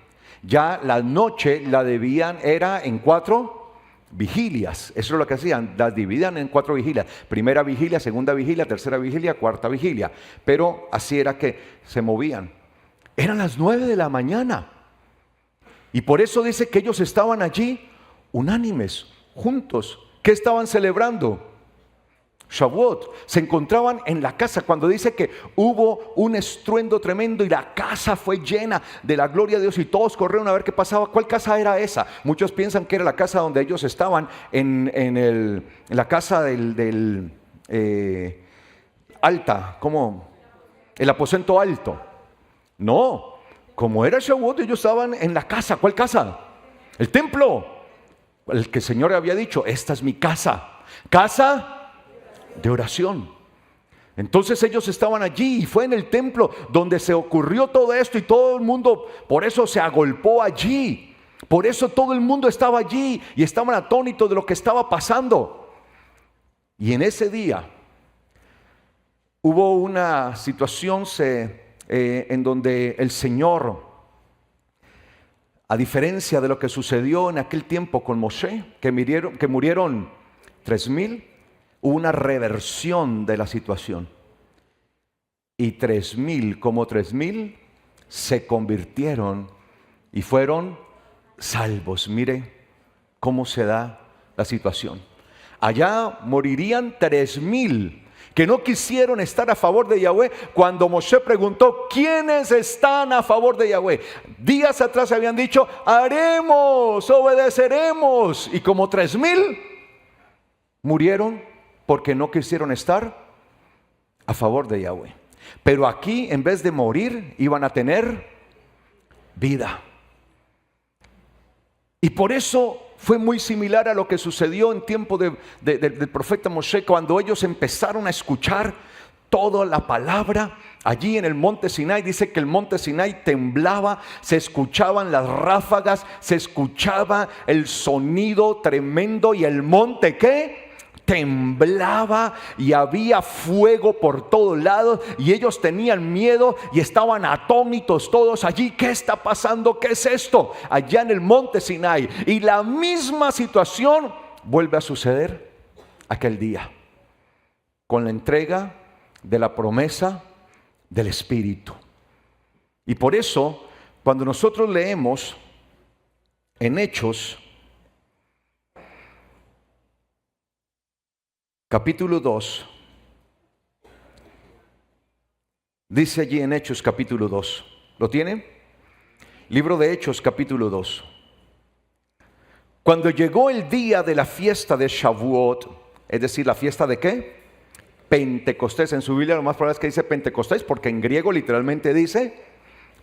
Ya la noche la era en 4 vigilias. Eso es lo que hacían, las dividían en 4 vigilias. Primera vigilia, segunda vigilia, tercera vigilia, cuarta vigilia. Pero así era que se movían. Eran las 9 de la mañana. Y por eso dice que ellos estaban allí unánimes, juntos. ¿Qué estaban celebrando? Shavuot. Se encontraban en la casa cuando dice que hubo un estruendo tremendo y la casa fue llena de la gloria de Dios y todos corrieron a ver qué pasaba. ¿Cuál casa era esa? Muchos piensan que era la casa donde ellos estaban en la casa del alta, como el aposento alto. No, como era Shavuot, ellos estaban en la casa. ¿Cuál casa? El templo. El que el Señor había dicho: esta es mi casa. Casa de oración. Entonces ellos estaban allí y fue en el templo donde se ocurrió todo esto y todo el mundo, por eso se agolpó allí. Por eso todo el mundo estaba allí y estaban atónitos de lo que estaba pasando. Y en ese día hubo una situación en donde el Señor, a diferencia de lo que sucedió en aquel tiempo con Moshe, que murieron 3,000, hubo una reversión de la situación. Y 3,000 se convirtieron y fueron salvos. Mire cómo se da la situación. Allá morirían 3,000 que no quisieron estar a favor de Yahweh cuando Moshe preguntó: ¿quiénes están a favor de Yahweh? Días atrás habían dicho: haremos, obedeceremos. Y como 3,000 murieron porque no quisieron estar a favor de Yahweh. Pero aquí, en vez de morir, iban a tener vida. Y por eso fue muy similar a lo que sucedió en tiempo del profeta Moshe, cuando ellos empezaron a escuchar toda la palabra. Allí en el monte Sinai, dice que el monte Sinai temblaba, se escuchaban las ráfagas, se escuchaba el sonido tremendo, y el monte, ¿qué? Temblaba, y había fuego por todos lados, y ellos tenían miedo y estaban atónitos todos allí. ¿Qué está pasando? ¿Qué es esto? Allá en el monte Sinai. Y la misma situación vuelve a suceder aquel día, con la entrega de la promesa del Espíritu. Y por eso, cuando nosotros leemos en Hechos capítulo 2, dice allí en Hechos capítulo 2, ¿lo tienen? Libro de Hechos capítulo 2. Cuando llegó el día de la fiesta de Shavuot, es decir, ¿la fiesta de qué? Pentecostés. En su Biblia lo más probable es que dice Pentecostés, porque en griego literalmente dice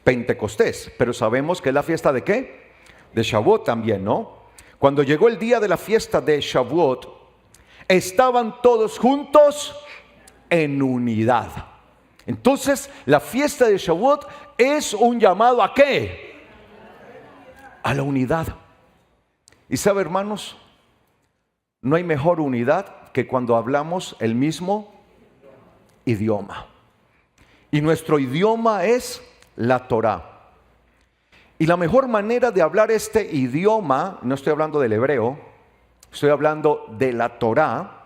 Pentecostés. Pero sabemos que es la fiesta de qué? De Shavuot también, ¿no? Cuando llegó el día de la fiesta de Shavuot, estaban todos juntos en unidad. Entonces, la fiesta de Shavuot es un llamado ¿a qué? A la unidad. Y sabe, hermanos, no hay mejor unidad que cuando hablamos el mismo idioma. Y nuestro idioma es la Torá. Y la mejor manera de hablar este idioma, no estoy hablando del hebreo, estoy hablando de la Torá,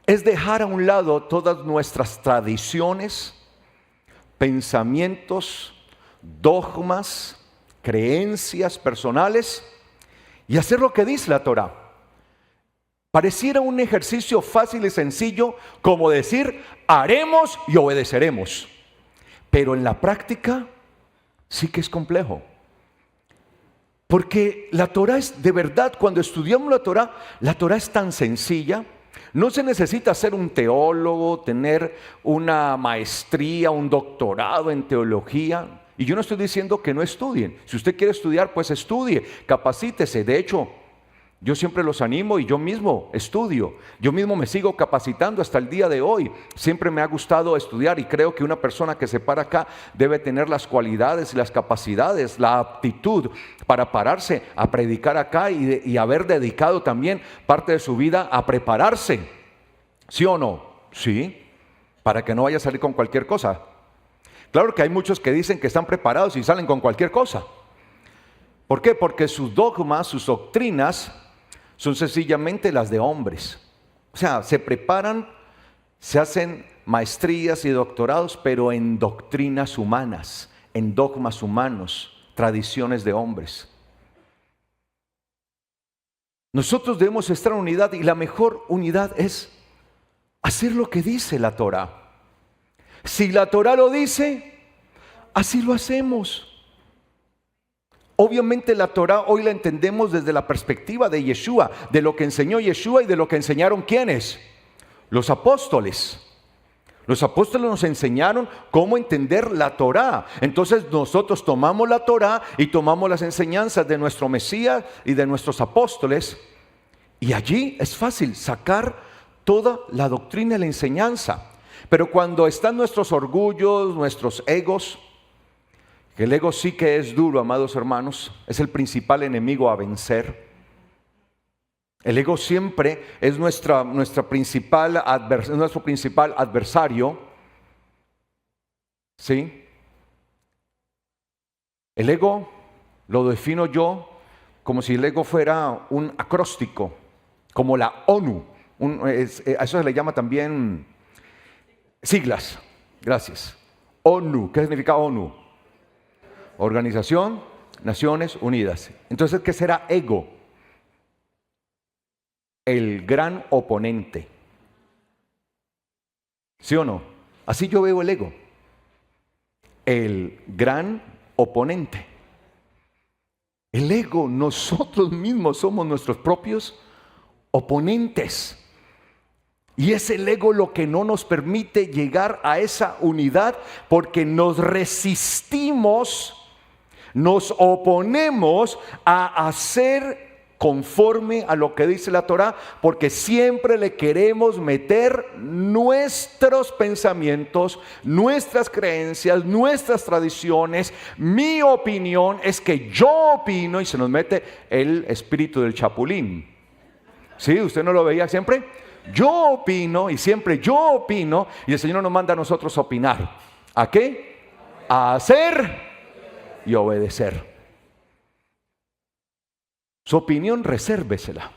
es dejar a un lado todas nuestras tradiciones, pensamientos, dogmas, creencias personales y hacer lo que dice la Torá. Pareciera un ejercicio fácil y sencillo, como decir, haremos y obedeceremos. Pero en la práctica sí que es complejo. Porque la Torá es, de verdad, cuando estudiamos la Torá es tan sencilla. No se necesita ser un teólogo, tener una maestría, un doctorado en teología. Y yo no estoy diciendo que no estudien. Si usted quiere estudiar, pues estudie, capacítese. De hecho, yo siempre los animo y yo mismo estudio. Yo mismo me sigo capacitando hasta el día de hoy. Siempre me ha gustado estudiar y creo que una persona que se para acá debe tener las cualidades y las capacidades, la aptitud para pararse a predicar acá y haber dedicado también parte de su vida a prepararse. ¿Sí o no? Sí, para que no vaya a salir con cualquier cosa. Claro que hay muchos que dicen que están preparados y salen con cualquier cosa. ¿Por qué? Porque sus dogmas, sus doctrinas son sencillamente las de hombres. O sea, se preparan, se hacen maestrías y doctorados, pero en doctrinas humanas, en dogmas humanos, tradiciones de hombres. Nosotros debemos estar en unidad, y la mejor unidad es hacer lo que dice la Torá. Si la Torá lo dice, así lo hacemos. Obviamente la Torá hoy la entendemos desde la perspectiva de Yeshua, de lo que enseñó Yeshua y de lo que enseñaron ¿quiénes? Los apóstoles. Los apóstoles nos enseñaron cómo entender la Torá. Entonces nosotros tomamos la Torá y tomamos las enseñanzas de nuestro Mesías y de nuestros apóstoles, y allí es fácil sacar toda la doctrina y la enseñanza. Pero cuando están nuestros orgullos, nuestros egos, que el ego sí que es duro, amados hermanos, es el principal enemigo a vencer. El ego siempre es nuestro principal adversario. ¿Sí? El ego lo defino yo como si el ego fuera un acróstico, como la ONU. A eso se le llama también siglas. Gracias. ONU. ¿Qué significa ONU? Organización Naciones Unidas. Entonces, ¿qué será ego? El gran oponente. ¿Sí o no? Así yo veo el ego. El gran oponente. El ego, nosotros mismos somos nuestros propios oponentes. Y es el ego lo que no nos permite llegar a esa unidad, porque nos resistimos, nos oponemos a hacer conforme a lo que dice la Torá, porque siempre le queremos meter nuestros pensamientos, nuestras creencias, nuestras tradiciones. Mi opinión es que yo opino, y se nos mete el espíritu del chapulín. ¿Sí? ¿Usted no lo veía siempre? Yo opino, y siempre yo opino, y el Señor nos manda a nosotros a opinar. ¿A qué? A hacer y obedecer. Su opinión, resérvesela.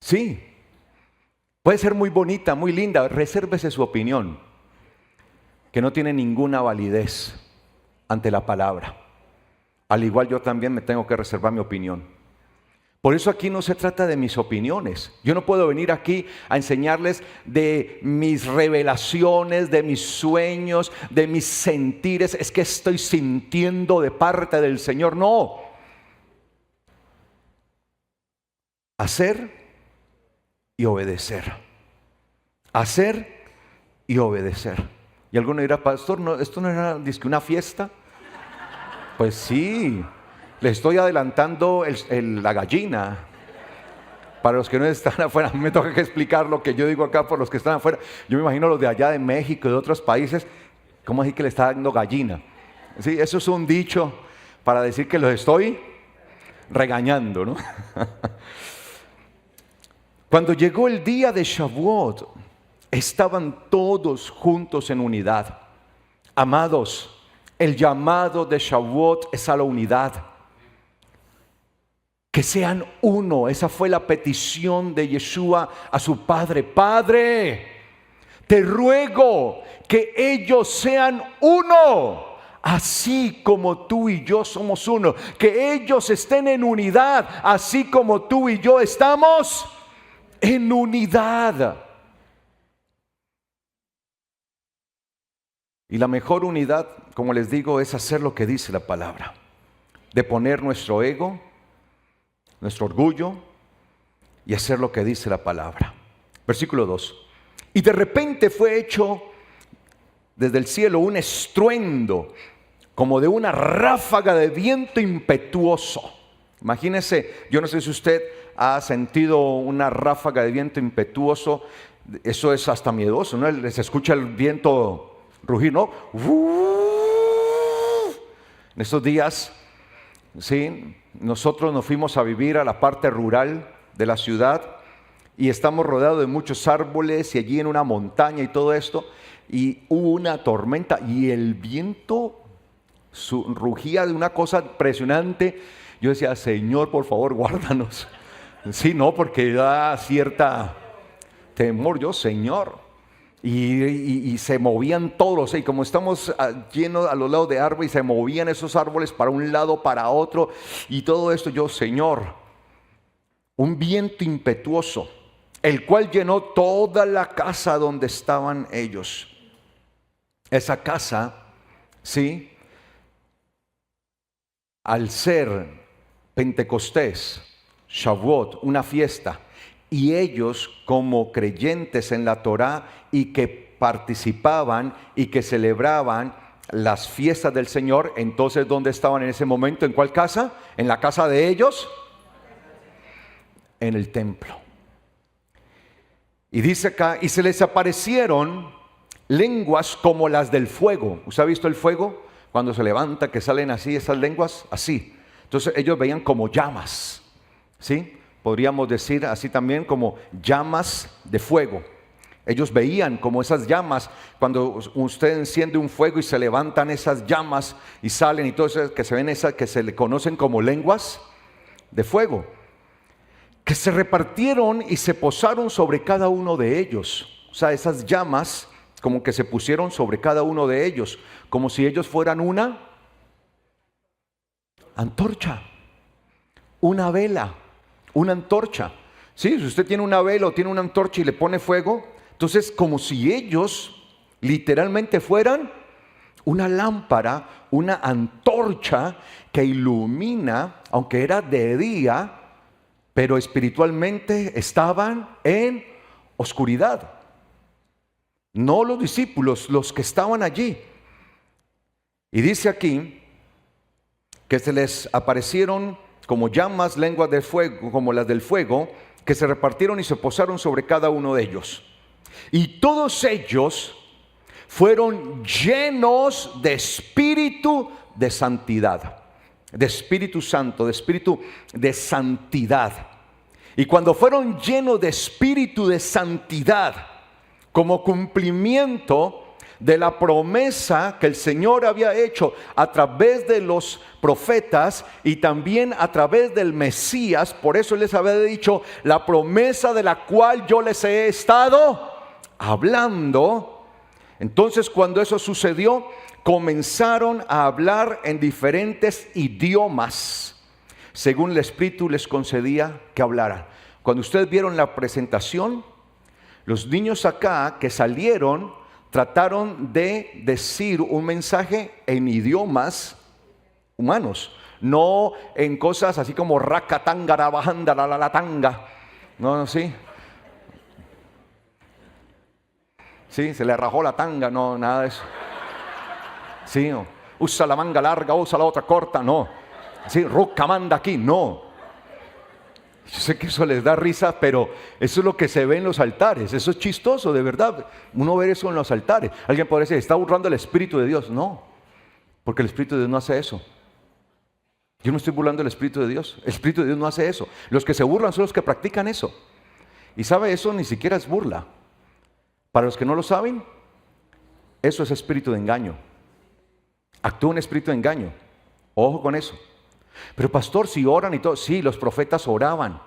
Sí, puede ser muy bonita, muy linda, resérvese su opinión, que no tiene ninguna validez ante la palabra. Al igual yo también me tengo que reservar mi opinión. Por eso aquí no se trata de mis opiniones. Yo no puedo venir aquí a enseñarles de mis revelaciones, de mis sueños, de mis sentires. Es que estoy sintiendo de parte del Señor. No. Hacer y obedecer. Hacer y obedecer. Y alguno dirá, pastor, no, ¿esto no era dizque una fiesta? Pues sí, le estoy adelantando la gallina. Para los que no están afuera, me toca que explicar lo que yo digo acá por los que están afuera. Yo me imagino los de allá de México y de otros países, ¿cómo así que le está dando gallina? Sí, eso es un dicho para decir que los estoy regañando, ¿no? Cuando llegó el día de Shavuot, estaban todos juntos en unidad. Amados, el llamado de Shavuot es a la unidad. Que sean uno. Esa fue la petición de Yeshua a su Padre. Padre, te ruego que ellos sean uno, así como tú y yo somos uno. Que ellos estén en unidad, así como tú y yo estamos en unidad. Y la mejor unidad, como les digo, es hacer lo que dice la palabra. De poner nuestro ego, nuestro orgullo, y hacer lo que dice la palabra. Versículo 2. Y de repente fue hecho desde el cielo un estruendo, como de una ráfaga de viento impetuoso. Imagínese, yo no sé si usted ha sentido una ráfaga de viento impetuoso. Eso es hasta miedoso, ¿no? Se escucha el viento rugir, ¿no? En estos días, sí, nosotros nos fuimos a vivir a la parte rural de la ciudad y estamos rodeados de muchos árboles y allí en una montaña y todo esto, y hubo una tormenta y el viento rugía de una cosa impresionante. Yo decía, Señor, por favor, guárdanos. Sí, no, porque da cierta temor. Yo, Señor. Y se movían todos, y como estamos llenos a los lados de árboles, y se movían esos árboles para un lado, para otro, y todo esto. Yo, Señor, un viento impetuoso, el cual llenó toda la casa donde estaban ellos. Esa casa, sí, al ser Pentecostés, Shavuot, una fiesta, y ellos como creyentes en la Torá y que participaban y que celebraban las fiestas del Señor, entonces ¿dónde estaban en ese momento? ¿En cuál casa? ¿En la casa de ellos? En el templo. Y dice acá, y se les aparecieron lenguas como las del fuego. ¿Usted ha visto el fuego? Cuando se levanta, que salen así esas lenguas, así. Entonces ellos veían como llamas, ¿sí? Podríamos decir así también como llamas de fuego. Ellos veían como esas llamas, cuando usted enciende un fuego y se levantan esas llamas y salen y todo eso, que se ven esas que se le conocen como lenguas de fuego, que se repartieron y se posaron sobre cada uno de ellos. O sea, esas llamas como que se pusieron sobre cada uno de ellos, como si ellos fueran una antorcha, una vela, una antorcha. Sí, si usted tiene una vela o tiene una antorcha y le pone fuego, entonces como si ellos literalmente fueran una lámpara, una antorcha que ilumina, aunque era de día, pero espiritualmente estaban en oscuridad. No los discípulos, los que estaban allí. Y dice aquí que se les aparecieron como llamas, lenguas de fuego, como las del fuego, que se repartieron y se posaron sobre cada uno de ellos. Y todos ellos fueron llenos de espíritu de santidad, de Espíritu Santo, de espíritu de santidad. Y cuando fueron llenos de espíritu de santidad, como cumplimiento de la promesa que el Señor había hecho a través de los profetas y también a través del Mesías, por eso les había dicho la promesa de la cual yo les he estado hablando. Entonces, cuando eso sucedió, comenzaron a hablar en diferentes idiomas según el Espíritu les concedía que hablaran. Cuando ustedes vieron la presentación, los niños acá que salieron trataron de decir un mensaje en idiomas humanos, no en cosas así como racatanga, rabajanda, la tanga. No, sí. Sí, se le rajó la tanga, no, nada de eso. Sí, no. Usa la manga larga, usa la otra corta, no. Sí, ruca manda aquí, no. Yo sé que eso les da risa, pero eso es lo que se ve en los altares. Eso es chistoso, de verdad. Uno ve eso en los altares. Alguien podría decir, está burlando el Espíritu de Dios. No, porque el Espíritu de Dios no hace eso. Yo no estoy burlando el Espíritu de Dios. El Espíritu de Dios no hace eso. Los que se burlan son los que practican eso. Y sabe, eso ni siquiera es burla. Para los que no lo saben, eso es espíritu de engaño. Actúa un espíritu de engaño. Ojo con eso. Pero pastor, si oran y todo, sí, los profetas oraban.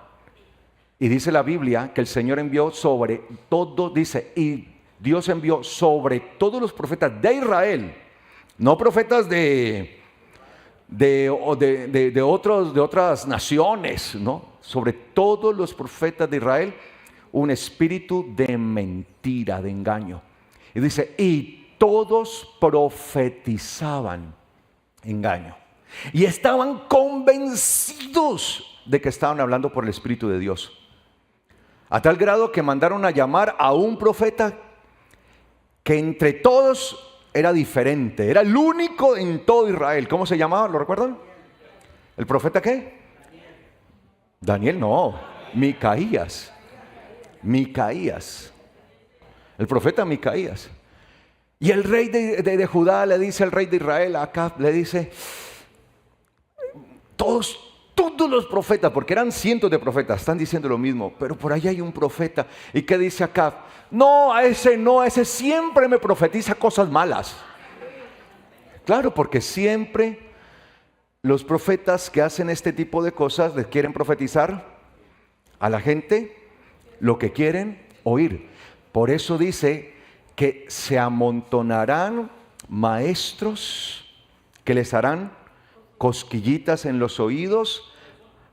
Y dice la Biblia que el Señor envió sobre todo, dice, y Dios envió sobre todos los profetas de Israel, no profetas de otras naciones, no, sobre todos los profetas de Israel, un espíritu de mentira, de engaño. Y dice, y todos profetizaban engaño. Y estaban convencidos de que estaban hablando por el Espíritu de Dios. A tal grado que mandaron a llamar a un profeta que entre todos era diferente. Era el único en todo Israel. ¿Cómo se llamaba? ¿Lo recuerdan? ¿El profeta qué? Daniel no. Micaías. Micaías. El profeta Micaías. Y el rey de Judá le dice al rey de Israel, Acab, le dice... Todos los profetas, porque eran cientos de profetas, están diciendo lo mismo, pero por ahí hay un profeta. ¿Y qué dice Acab? No, a ese siempre me profetiza cosas malas. Claro, porque siempre los profetas que hacen este tipo de cosas les quieren profetizar a la gente lo que quieren oír. Por eso dice que se amontonarán maestros que les harán cosquillitas en los oídos,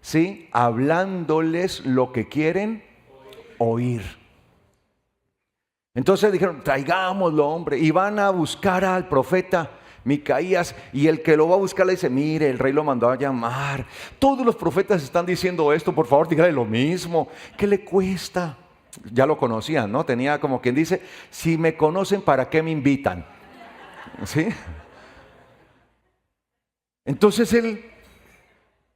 ¿sí? Hablándoles lo que quieren oír. Entonces dijeron, traigámoslo, hombre. Y van a buscar al profeta Micaías. Y el que lo va a buscar le dice, mire, el rey lo mandó a llamar. Todos los profetas están diciendo esto, por favor, dígale lo mismo. ¿Qué le cuesta? Ya lo conocían, ¿no? Tenía como quien dice, si me conocen, ¿para qué me invitan? ¿Sí? Entonces él,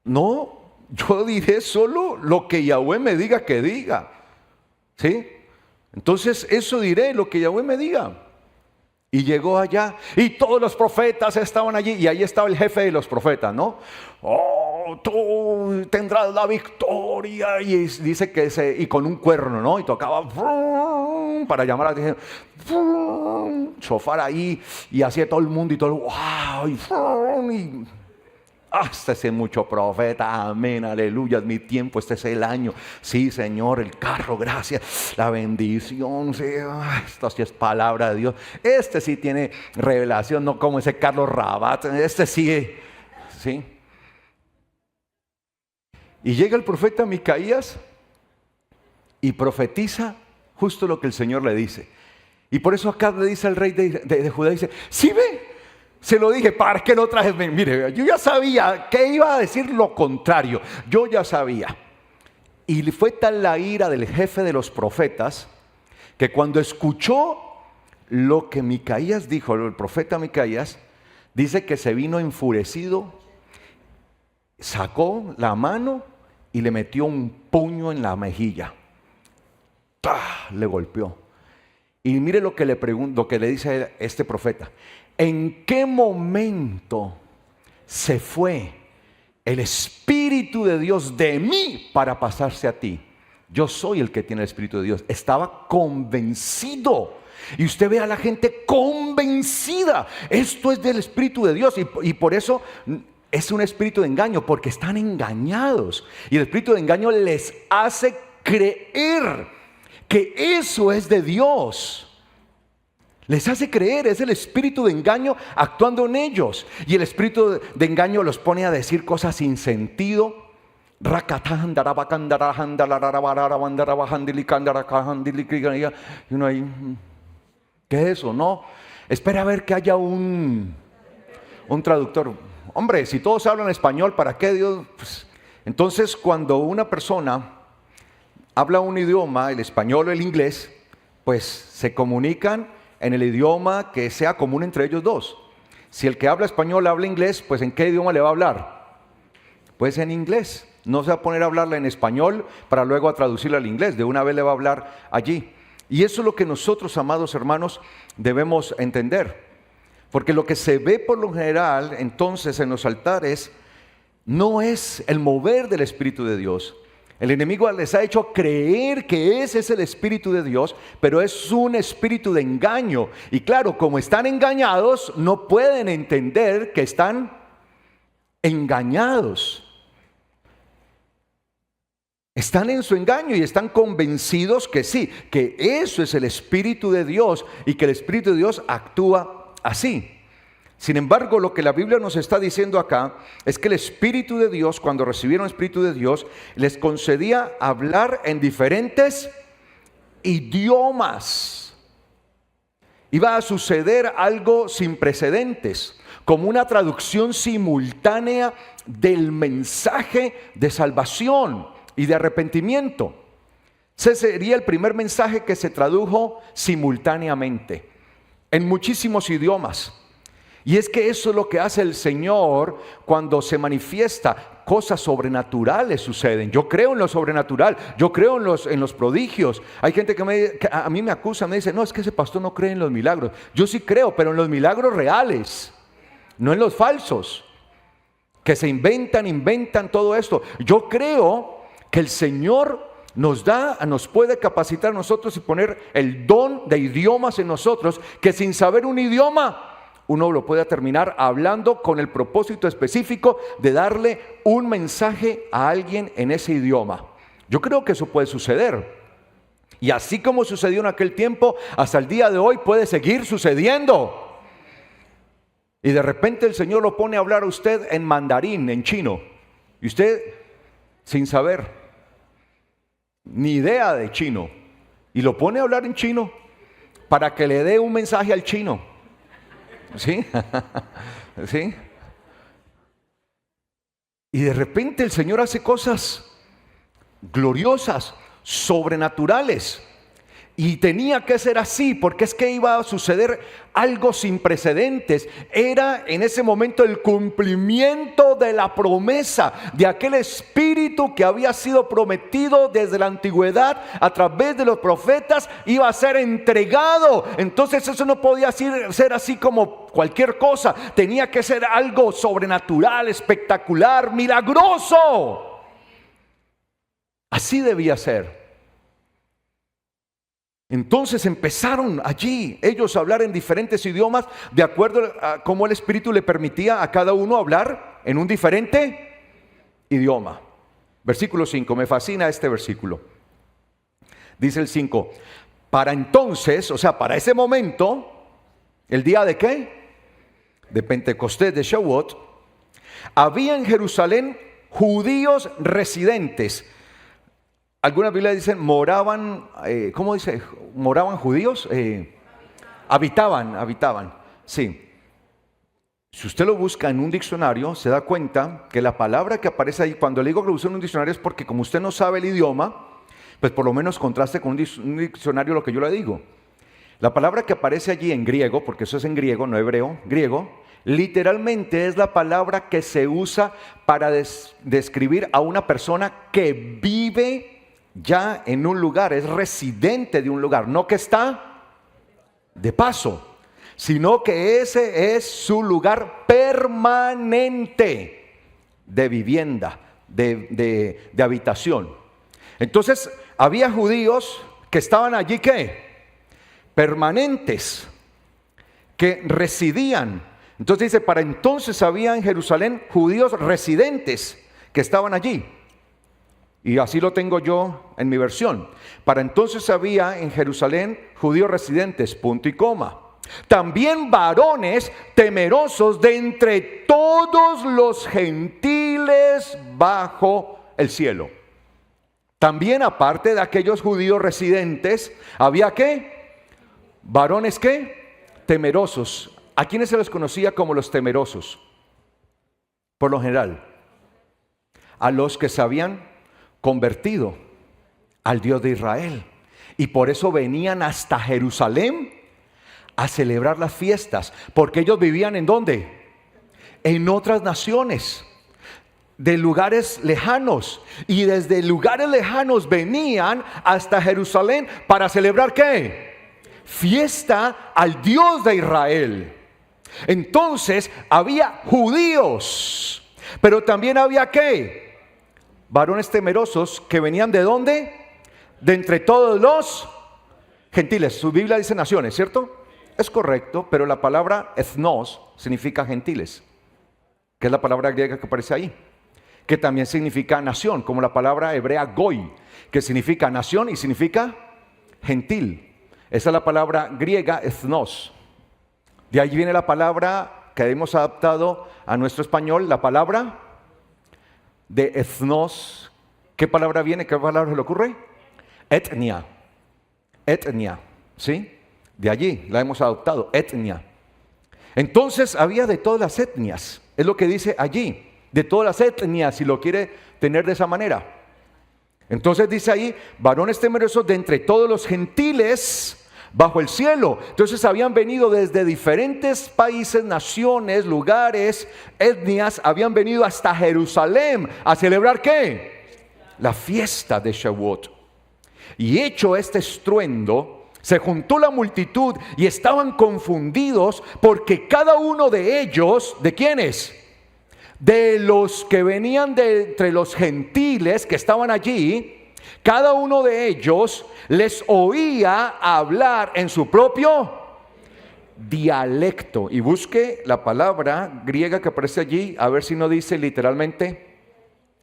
no, yo diré solo lo que Yahweh me diga que diga. ¿Sí? Entonces eso diré, lo que Yahweh me diga. Y llegó allá y todos los profetas estaban allí. Y ahí estaba el jefe de los profetas, ¿no? Oh, tú tendrás la victoria. Y dice que y con un cuerno, ¿no? Y tocaba para llamar a la atención. Chofar ahí. Y hacía todo el mundo y todo. ¡Wow! Y hasta ese mucho profeta, amén, aleluya, es mi tiempo, este es el año, sí Señor, el carro, gracias, la bendición, sí, esto sí es palabra de Dios, este sí tiene revelación, no como ese Carlos Rabat, este sí, sí. Y llega el profeta Micaías y profetiza justo lo que el Señor le dice. Y por eso acá le dice al rey de Judá, dice, ¿sí ve? Se lo dije, ¿para qué lo traje? Mire, yo ya sabía que iba a decir lo contrario. Yo ya sabía. Y fue tal la ira del jefe de los profetas que cuando escuchó lo que Micaías dijo, el profeta Micaías, dice que se vino enfurecido, sacó la mano y le metió un puño en la mejilla. ¡Pah! Le golpeó. Y mire lo que le dice este profeta. ¿En qué momento se fue el Espíritu de Dios de mí para pasarse a ti? Yo soy el que tiene el Espíritu de Dios. Estaba convencido. Y usted ve a la gente convencida. Esto es del Espíritu de Dios. Y por eso es un espíritu de engaño, porque están engañados. Y el espíritu de engaño les hace creer que eso es de Dios. Les hace creer, es el espíritu de engaño actuando en ellos. Y el espíritu de engaño los pone a decir cosas sin sentido. Y uno ahí, ¿qué es eso? No, espera a ver que haya un traductor. Hombre, si todos hablan español, ¿para qué Dios? Pues, entonces, cuando una persona habla un idioma, el español o el inglés, pues se comunican en el idioma que sea común entre ellos dos. Si el que habla español habla inglés, pues ¿en qué idioma le va a hablar? Pues en inglés. No se va a poner a hablarle en español para luego a traducirla al inglés. De una vez le va a hablar allí. Y eso es lo que nosotros, amados hermanos, debemos entender. Porque lo que se ve por lo general entonces en los altares no es el mover del Espíritu de Dios. El enemigo les ha hecho creer que ese es el Espíritu de Dios, pero es un espíritu de engaño. Y claro, como están engañados, no pueden entender que están engañados. Están en su engaño y están convencidos que sí, que eso es el Espíritu de Dios y que el Espíritu de Dios actúa así. Sin embargo, lo que la Biblia nos está diciendo acá es que el Espíritu de Dios, cuando recibieron el Espíritu de Dios, les concedía hablar en diferentes idiomas. Iba a suceder algo sin precedentes, como una traducción simultánea del mensaje de salvación y de arrepentimiento. Ese sería el primer mensaje que se tradujo simultáneamente en muchísimos idiomas. Y es que eso es lo que hace el Señor cuando se manifiesta. Cosas sobrenaturales suceden. Yo creo en lo sobrenatural, yo creo en los prodigios. Hay gente que a mí me acusa, me dice, no, es que ese pastor no cree en los milagros. Yo sí creo, pero en los milagros reales, no en los falsos, que se inventan todo esto. Yo creo que el Señor nos puede capacitar a nosotros y poner el don de idiomas en nosotros, que sin saber un idioma uno lo puede terminar hablando con el propósito específico de darle un mensaje a alguien en ese idioma. Yo creo que eso puede suceder. Y así como sucedió en aquel tiempo, hasta el día de hoy puede seguir sucediendo. Y de repente el Señor lo pone a hablar a usted en mandarín, en chino. Y usted, sin saber, ni idea de chino, y lo pone a hablar en chino para que le dé un mensaje al chino. ¿Sí? ¿Sí? Y de repente el Señor hace cosas gloriosas, sobrenaturales. Y tenía que ser así, porque es que iba a suceder algo sin precedentes. Era en ese momento el cumplimiento de la promesa de aquel Espíritu que había sido prometido desde la antigüedad a través de los profetas, iba a ser entregado. Entonces eso no podía ser así como cualquier cosa. Tenía que ser algo sobrenatural, espectacular, milagroso. Así debía ser. Entonces empezaron allí ellos a hablar en diferentes idiomas de acuerdo a cómo el Espíritu le permitía a cada uno hablar en un diferente idioma. Versículo 5, me fascina este versículo. Dice el 5, para entonces, o sea, para ese momento, ¿el día de qué? De Pentecostés, de Shavuot, había en Jerusalén judíos residentes. Algunas Biblias dicen moraban, ¿cómo dice? ¿Moraban judíos? Habitaban, sí. Si usted lo busca en un diccionario, se da cuenta que la palabra que aparece ahí, cuando le digo que lo uso en un diccionario es porque como usted no sabe el idioma, pues por lo menos contraste con un diccionario lo que yo le digo. La palabra que aparece allí en griego, porque eso es en griego, no hebreo, griego, literalmente es la palabra que se usa para describir a una persona que vive ya en un lugar, es residente de un lugar, no que está de paso, sino que ese es su lugar permanente de vivienda, de habitación. Entonces, había judíos que estaban allí, ¿qué? Permanentes, que residían. Entonces dice, para entonces había en Jerusalén judíos residentes que estaban allí. Y así lo tengo yo en mi versión. Para entonces había en Jerusalén judíos residentes, punto y coma. También varones temerosos de entre todos los gentiles bajo el cielo. También aparte de aquellos judíos residentes, había ¿qué? Varones ¿qué? Temerosos. ¿A quiénes se les conocía como los temerosos? Por lo general, a los que se habían convertido al Dios de Israel. Y por eso venían hasta Jerusalén a celebrar las fiestas. Porque ellos vivían ¿en dónde? En otras naciones, de lugares lejanos. Y desde lugares lejanos venían hasta Jerusalén para celebrar ¿qué? Fiesta al Dios de Israel. Entonces había judíos, pero también había ¿qué? Varones temerosos que venían ¿de dónde? De entre todos los gentiles. Su Biblia dice naciones, ¿cierto? Es correcto, pero la palabra ethnos significa gentiles, que es la palabra griega que aparece ahí, que también significa nación, como la palabra hebrea goy, que significa nación y significa gentil. Esa es la palabra griega ethnos. De ahí viene la palabra que hemos adaptado a nuestro español, la palabra de ethnos. ¿Qué palabra viene? ¿Qué palabra se le ocurre? Etnia. Etnia, ¿sí? De allí la hemos adoptado, etnia. Entonces había de todas las etnias, es lo que dice allí, de todas las etnias, si lo quiere tener de esa manera. Entonces dice ahí, varones temerosos de entre todos los gentiles bajo el cielo. Entonces habían venido desde diferentes países, naciones, lugares, etnias, habían venido hasta Jerusalén a celebrar ¿qué? La fiesta de Shavuot. Y hecho este estruendo, se juntó la multitud y estaban confundidos porque cada uno de ellos, ¿de quiénes? De los que venían de entre los gentiles que estaban allí, cada uno de ellos les oía hablar en su propio dialecto. Y busque la palabra griega que aparece allí, a ver si no dice literalmente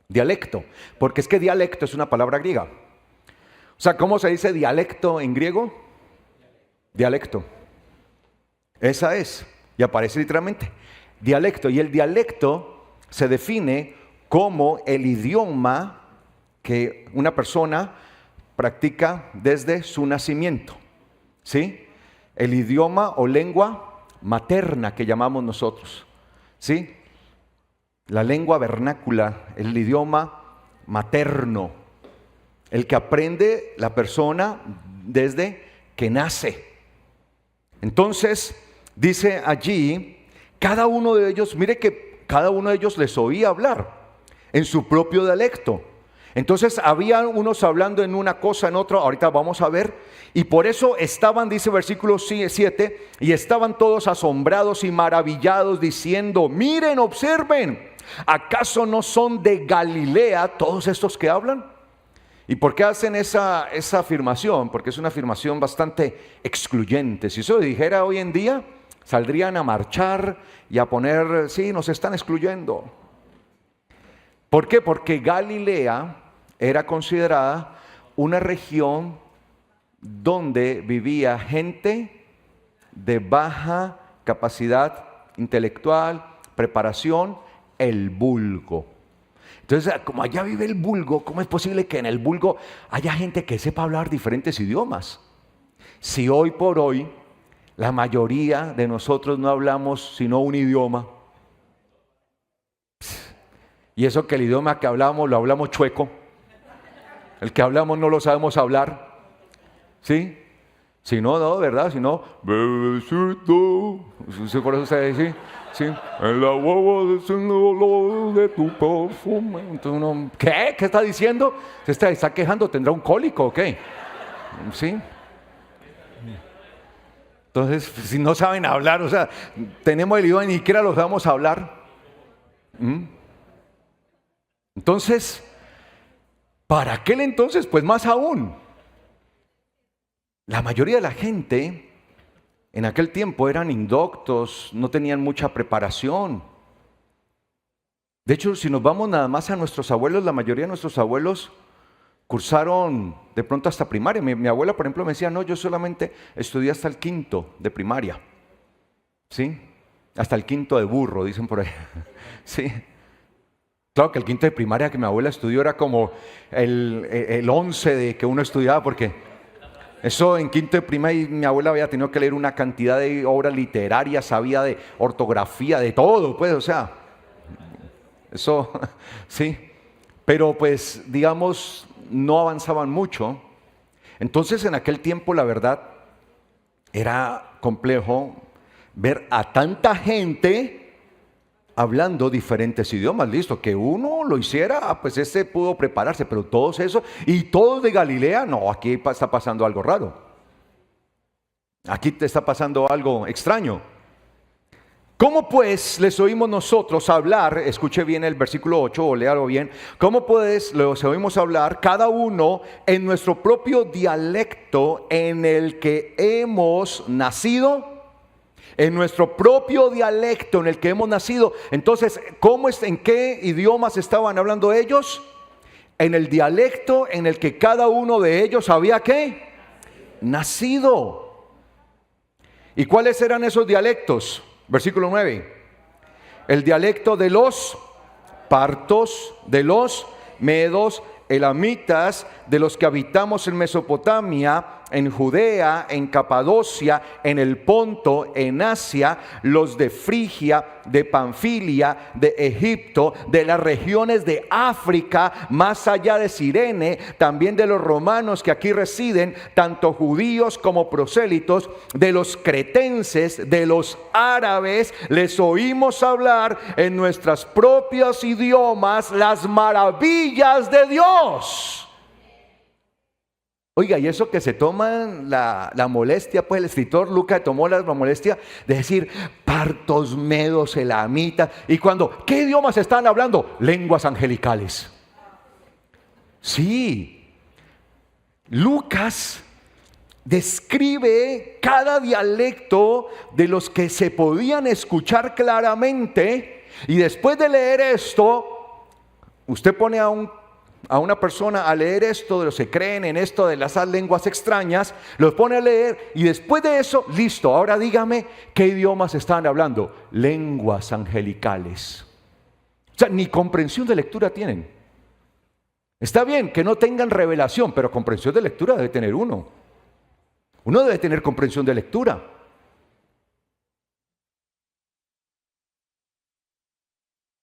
dialecto, porque es que dialecto es una palabra griega. O sea, ¿cómo se dice dialecto en griego? Dialecto. Esa es, y aparece literalmente dialecto. Y el dialecto se define como el idioma que una persona practica desde su nacimiento, ¿sí? El idioma o lengua materna que llamamos nosotros, ¿sí? La lengua vernácula, el idioma materno, el que aprende la persona desde que nace. Entonces, dice allí, cada uno de ellos, mire que cada uno de ellos les oía hablar en su propio dialecto. Entonces, había unos hablando en una cosa, en otra, ahorita vamos a ver, y por eso estaban, dice versículo 7, y estaban todos asombrados y maravillados, diciendo, miren, observen, ¿acaso no son de Galilea todos estos que hablan? ¿Y por qué hacen esa afirmación? Porque es una afirmación bastante excluyente. Si eso dijera hoy en día, saldrían a marchar y a poner, sí, nos están excluyendo. ¿Por qué? Porque Galilea era considerada una región donde vivía gente de baja capacidad intelectual, preparación, el vulgo. Entonces, como allá vive el vulgo, ¿cómo es posible que en el vulgo haya gente que sepa hablar diferentes idiomas? Si hoy por hoy la mayoría de nosotros no hablamos sino un idioma, y eso que el idioma que hablamos lo hablamos chueco, El que hablamos no lo sabemos hablar. ¿Sí? Si no, no, ¿verdad? Si no, bebecito. Sí, por eso se dice, sí. En la guagua es el olor de tu perfume. Entonces uno, ¿qué? ¿Qué está diciendo? Se está quejando, ¿tendrá un cólico o qué? ¿Sí? Entonces, si no saben hablar, o sea, tenemos el idioma y ni siquiera lo sabemos hablar. Entonces, para aquel entonces, pues más aún, la mayoría de la gente en aquel tiempo eran indoctos, no tenían mucha preparación. De hecho, si nos vamos nada más a nuestros abuelos, la mayoría de nuestros abuelos cursaron de pronto hasta primaria. Mi abuela, por ejemplo, me decía, no, yo solamente estudié hasta el quinto de primaria. ¿Sí? Hasta el quinto de burro, dicen por ahí. Sí. Claro que el quinto de primaria que mi abuela estudió era como el 11 de que uno estudiaba, porque eso en quinto de primaria mi abuela había tenido que leer una cantidad de obras literarias, sabía de ortografía, de todo, pues, o sea, eso, sí. Pero pues, digamos, no avanzaban mucho. Entonces, en aquel tiempo, la verdad, era complejo ver a tanta gente hablando diferentes idiomas. Listo, que uno lo hiciera, pues ese pudo prepararse, pero todos esos, y todos de Galilea, no, aquí está pasando algo raro. Aquí te está pasando algo extraño. ¿Cómo pues les oímos nosotros hablar? Escuche bien el versículo 8 o léalo bien. ¿Cómo pues les oímos hablar cada uno en nuestro propio dialecto en el que hemos nacido? En nuestro propio dialecto en el que hemos nacido. Entonces, ¿en qué idiomas estaban hablando ellos? En el dialecto en el que cada uno de ellos había ¿qué? Nacido. ¿Y cuáles eran esos dialectos? Versículo 9. El dialecto de los partos, de los medos, elamitas, de los que habitamos en Mesopotamia, en Judea, en Capadocia, en el Ponto, en Asia, los de Frigia, de Panfilia, de Egipto, de las regiones de África, más allá de Cirene, también de los romanos que aquí residen, tanto judíos como prosélitos, de los cretenses, de los árabes, les oímos hablar en nuestros propios idiomas las maravillas de Dios. Oiga, y eso que se toman la molestia, pues el escritor Lucas tomó la molestia de decir partos, medos, elamitas. Y cuando, ¿qué idiomas están hablando? Lenguas angelicales. Sí, Lucas describe cada dialecto de los que se podían escuchar claramente. Y después de leer esto, usted pone a una persona a leer esto de los que creen en esto de las lenguas extrañas, los pone a leer y después de eso, listo, ahora dígame qué idiomas están hablando. Lenguas angelicales. O sea, ni comprensión de lectura tienen. Está bien que no tengan revelación, pero comprensión de lectura debe tener uno. Uno debe tener comprensión de lectura.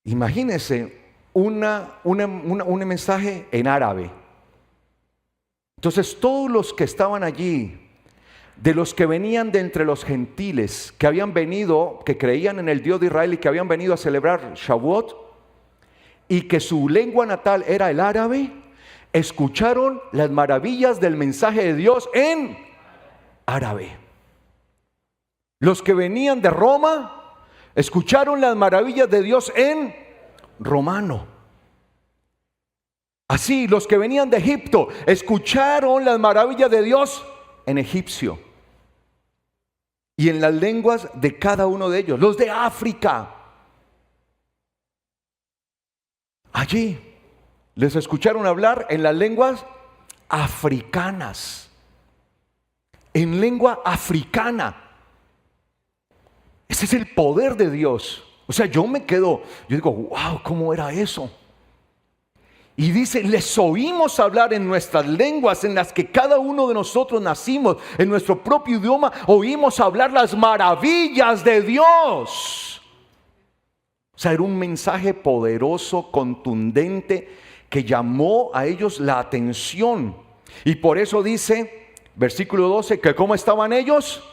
Imagínense un mensaje en árabe. Entonces todos los que estaban allí, de los que venían de entre los gentiles, que habían venido, que creían en el Dios de Israel y que habían venido a celebrar Shavuot, y que su lengua natal era el árabe, escucharon las maravillas del mensaje de Dios en árabe. Los que venían de Roma, escucharon las maravillas de Dios en romano. Así, los que venían de Egipto escucharon las maravillas de Dios en egipcio y en las lenguas de cada uno de ellos. Los de África, allí les escucharon hablar en las lenguas africanas, en lengua africana. Ese es el poder de Dios. O sea, yo digo, wow, ¿cómo era eso? Y dice, les oímos hablar en nuestras lenguas en las que cada uno de nosotros nacimos, en nuestro propio idioma, oímos hablar las maravillas de Dios. O sea, era un mensaje poderoso, contundente, que llamó a ellos la atención. Y por eso dice, versículo 12, que ¿cómo estaban ellos?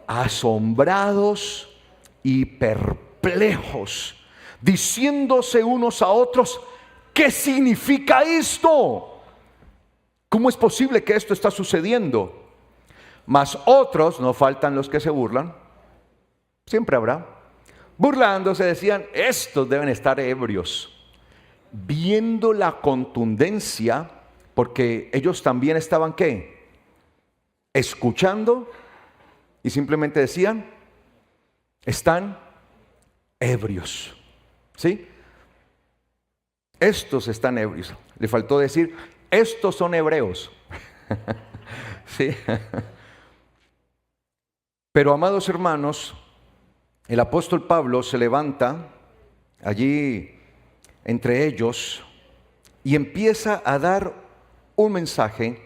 Asombrados y perplejos, diciéndose unos a otros, ¿qué significa esto? ¿Cómo es posible que esto está sucediendo? Mas otros, no faltan los que se burlan, siempre habrá, burlándose decían, estos deben estar ebrios. Viendo la contundencia, porque ellos también estaban ¿qué? Escuchando, y simplemente decían, están ebrios. ¿Sí? Estos están ebrios. Le faltó decir, estos son hebreos. ¿Sí? Pero amados hermanos, el apóstol Pablo se levanta allí entre ellos y empieza a dar un mensaje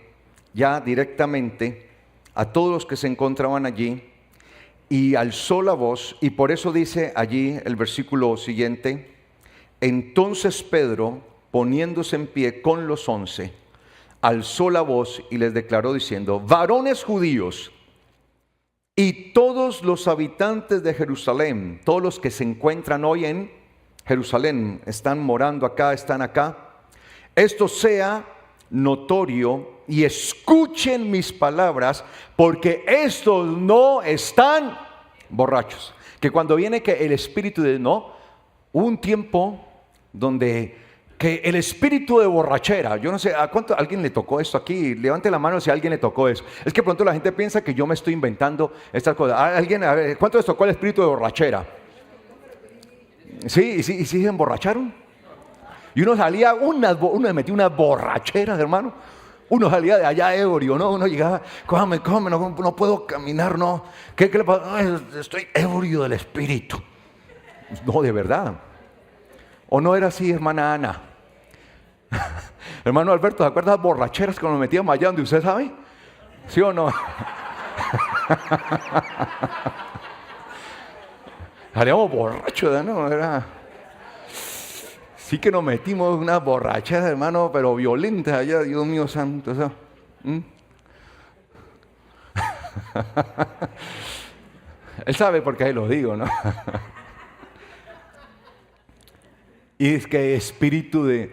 ya directamente a todos los que se encontraban allí, y alzó la voz, y por eso dice allí el versículo siguiente, entonces Pedro, poniéndose en pie con los 11, alzó la voz y les declaró diciendo, varones judíos y todos los habitantes de Jerusalén, todos los que se encuentran hoy en Jerusalén, están morando acá, están acá, esto sea notorio y escuchen mis palabras, porque estos no están borrachos. Que cuando viene que el espíritu de no, hubo un tiempo donde que el espíritu de borrachera, yo no sé, ¿a cuánto alguien le tocó esto aquí? Levante la mano si a alguien le tocó eso. Es que pronto la gente piensa que yo me estoy inventando estas cosas. ¿Alguien, a ver, cuánto les tocó el espíritu de borrachera? Sí, y sí se emborracharon. Y uno salía, uno metía unas borracheras, hermano. Uno salía de allá ebrio, ¿no? Uno llegaba, cójame, no puedo caminar, ¿no? ¿Qué le pasa? Ay, estoy ebrio del espíritu. No, de verdad. ¿O no era así, hermana Ana? Hermano Alberto, ¿se acuerdan las borracheras que nos metíamos allá donde usted sabe? ¿Sí o no? Salíamos borrachos, ¿no? Era... Sí que nos metimos unas borracheras, hermano, pero violentas allá, Dios mío santo. ¿Sabes? Él sabe por qué lo digo, ¿no? Y es que espíritu de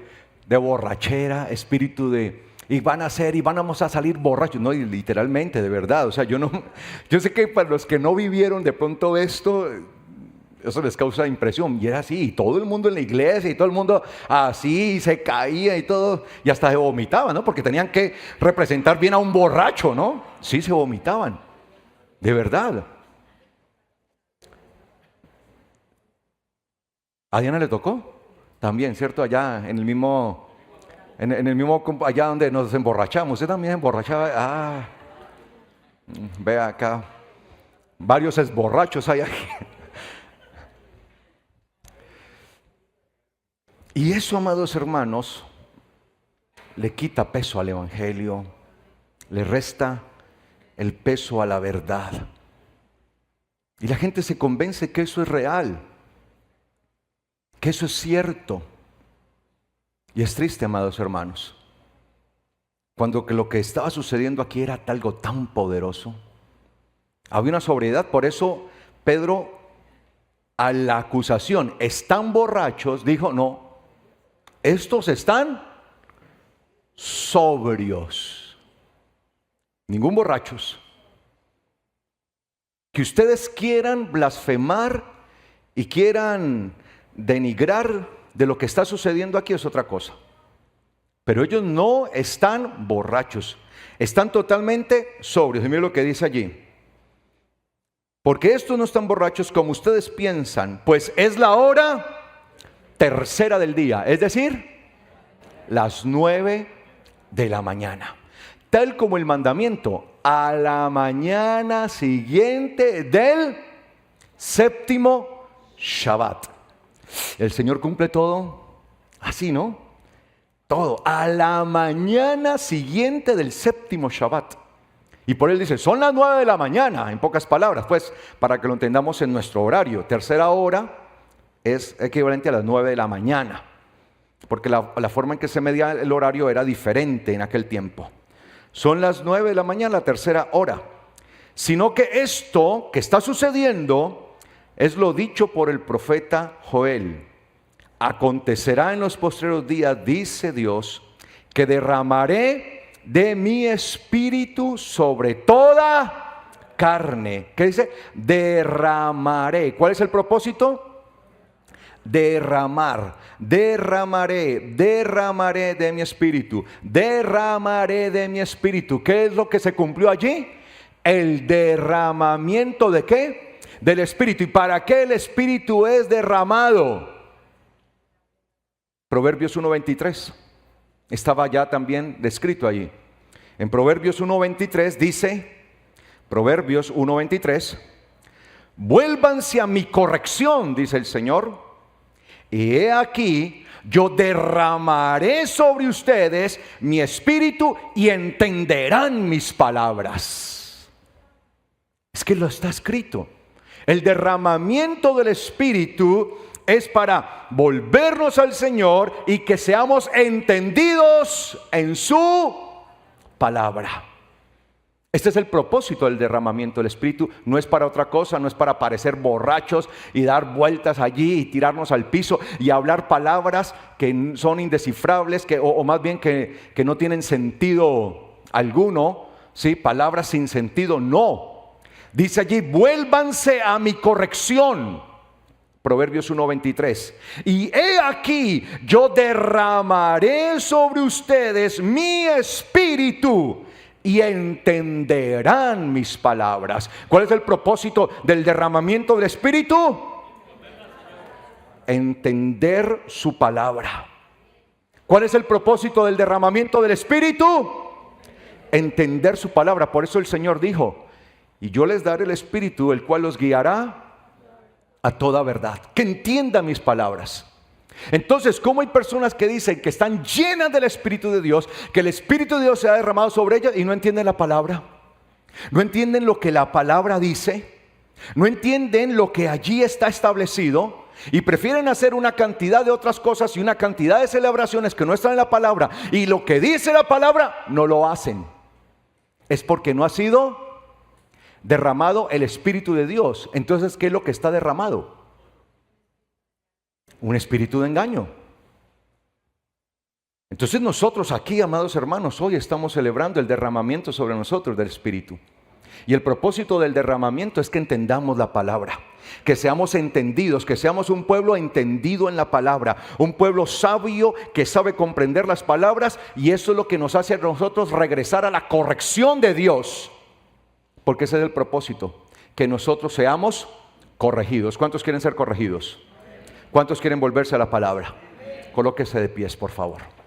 borrachera, espíritu de... Y vamos a salir borrachos. No, y literalmente, de verdad. O sea, yo sé que para los que no vivieron de pronto esto... Eso les causa impresión, y era así, y todo el mundo en la iglesia, y todo el mundo así, se caía y todo, y hasta se vomitaban, ¿no? Porque tenían que representar bien a un borracho, ¿no? Sí, se vomitaban, de verdad. ¿A Diana le tocó? También, ¿cierto? Allá en el mismo, allá donde nos emborrachamos, usted también emborrachaba. Vea acá, varios esborrachos hay aquí. Y eso, amados hermanos, le quita peso al evangelio, le resta el peso a la verdad. Y la gente se convence que eso es real, que eso es cierto. Y es triste, amados hermanos, cuando que lo que estaba sucediendo aquí era algo tan poderoso. Había una sobriedad, por eso Pedro, a la acusación, ¿están borrachos?, dijo, no. Estos están sobrios, ningún borrachos. Que ustedes quieran blasfemar y quieran denigrar de lo que está sucediendo aquí es otra cosa. Pero ellos no están borrachos, están totalmente sobrios. Y miren lo que dice allí. Porque estos no están borrachos como ustedes piensan, pues es la hora tercera del día, es decir, las 9 de la mañana, tal como el mandamiento, a la mañana siguiente del séptimo Shabbat. El Señor cumple todo así, ¿no? Todo, a la mañana siguiente del séptimo Shabbat. Y por él dice, son las 9 de la mañana, en pocas palabras, pues, para que lo entendamos en nuestro horario. Tercera hora es equivalente a las 9 de la mañana. porque la forma en que se medía el horario era diferente en aquel tiempo. Son las 9 de la mañana, la tercera hora. Sino que esto que está sucediendo es lo dicho por el profeta Joel. Acontecerá en los postreros días, dice Dios, que derramaré de mi espíritu sobre toda carne. ¿Qué dice? Derramaré. ¿Cuál es el propósito? Derramaré de mi espíritu, derramaré de mi espíritu. ¿Qué es lo que se cumplió allí? El derramamiento ¿de qué? Del espíritu. ¿Y para qué el espíritu es derramado? Proverbios 1:23 estaba ya también descrito allí. En Proverbios 1:23 dice, Proverbios 1:23, vuélvanse a mi corrección, dice el Señor, y he aquí, yo derramaré sobre ustedes mi espíritu y entenderán mis palabras. Es que lo está escrito. El derramamiento del espíritu es para volvernos al Señor y que seamos entendidos en su palabra. Este es el propósito del derramamiento del Espíritu. No es para otra cosa, no es para parecer borrachos y dar vueltas allí y tirarnos al piso y hablar palabras que son indescifrables, o más bien que no tienen sentido alguno, ¿sí? Palabras sin sentido, no. Dice allí, vuélvanse a mi corrección. Proverbios 1:23. Y he aquí, yo derramaré sobre ustedes mi espíritu y entenderán mis palabras. ¿Cuál es el propósito del derramamiento del Espíritu? Entender su palabra. ¿Cuál es el propósito del derramamiento del Espíritu? Entender su palabra. Por eso el Señor dijo, y yo les daré el Espíritu, el cual los guiará a toda verdad. Que entiendan mis palabras. Entonces, ¿cómo hay personas que dicen que están llenas del Espíritu de Dios, que el Espíritu de Dios se ha derramado sobre ellas y no entienden la palabra? No entienden lo que la palabra dice, no entienden lo que allí está establecido y prefieren hacer una cantidad de otras cosas y una cantidad de celebraciones que no están en la palabra, y lo que dice la palabra no lo hacen. Es porque no ha sido derramado el Espíritu de Dios. Entonces, ¿qué es lo que está derramado? Un espíritu de engaño. Entonces nosotros aquí, amados hermanos, hoy estamos celebrando el derramamiento sobre nosotros del Espíritu. Y el propósito del derramamiento es que entendamos la palabra, que seamos entendidos, que seamos un pueblo entendido en la palabra, un pueblo sabio que sabe comprender las palabras, y eso es lo que nos hace a nosotros regresar a la corrección de Dios, porque ese es el propósito, que nosotros seamos corregidos. ¿Cuántos quieren ser corregidos? ¿Cuántos quieren volverse a la palabra? Colóquese de pies, por favor.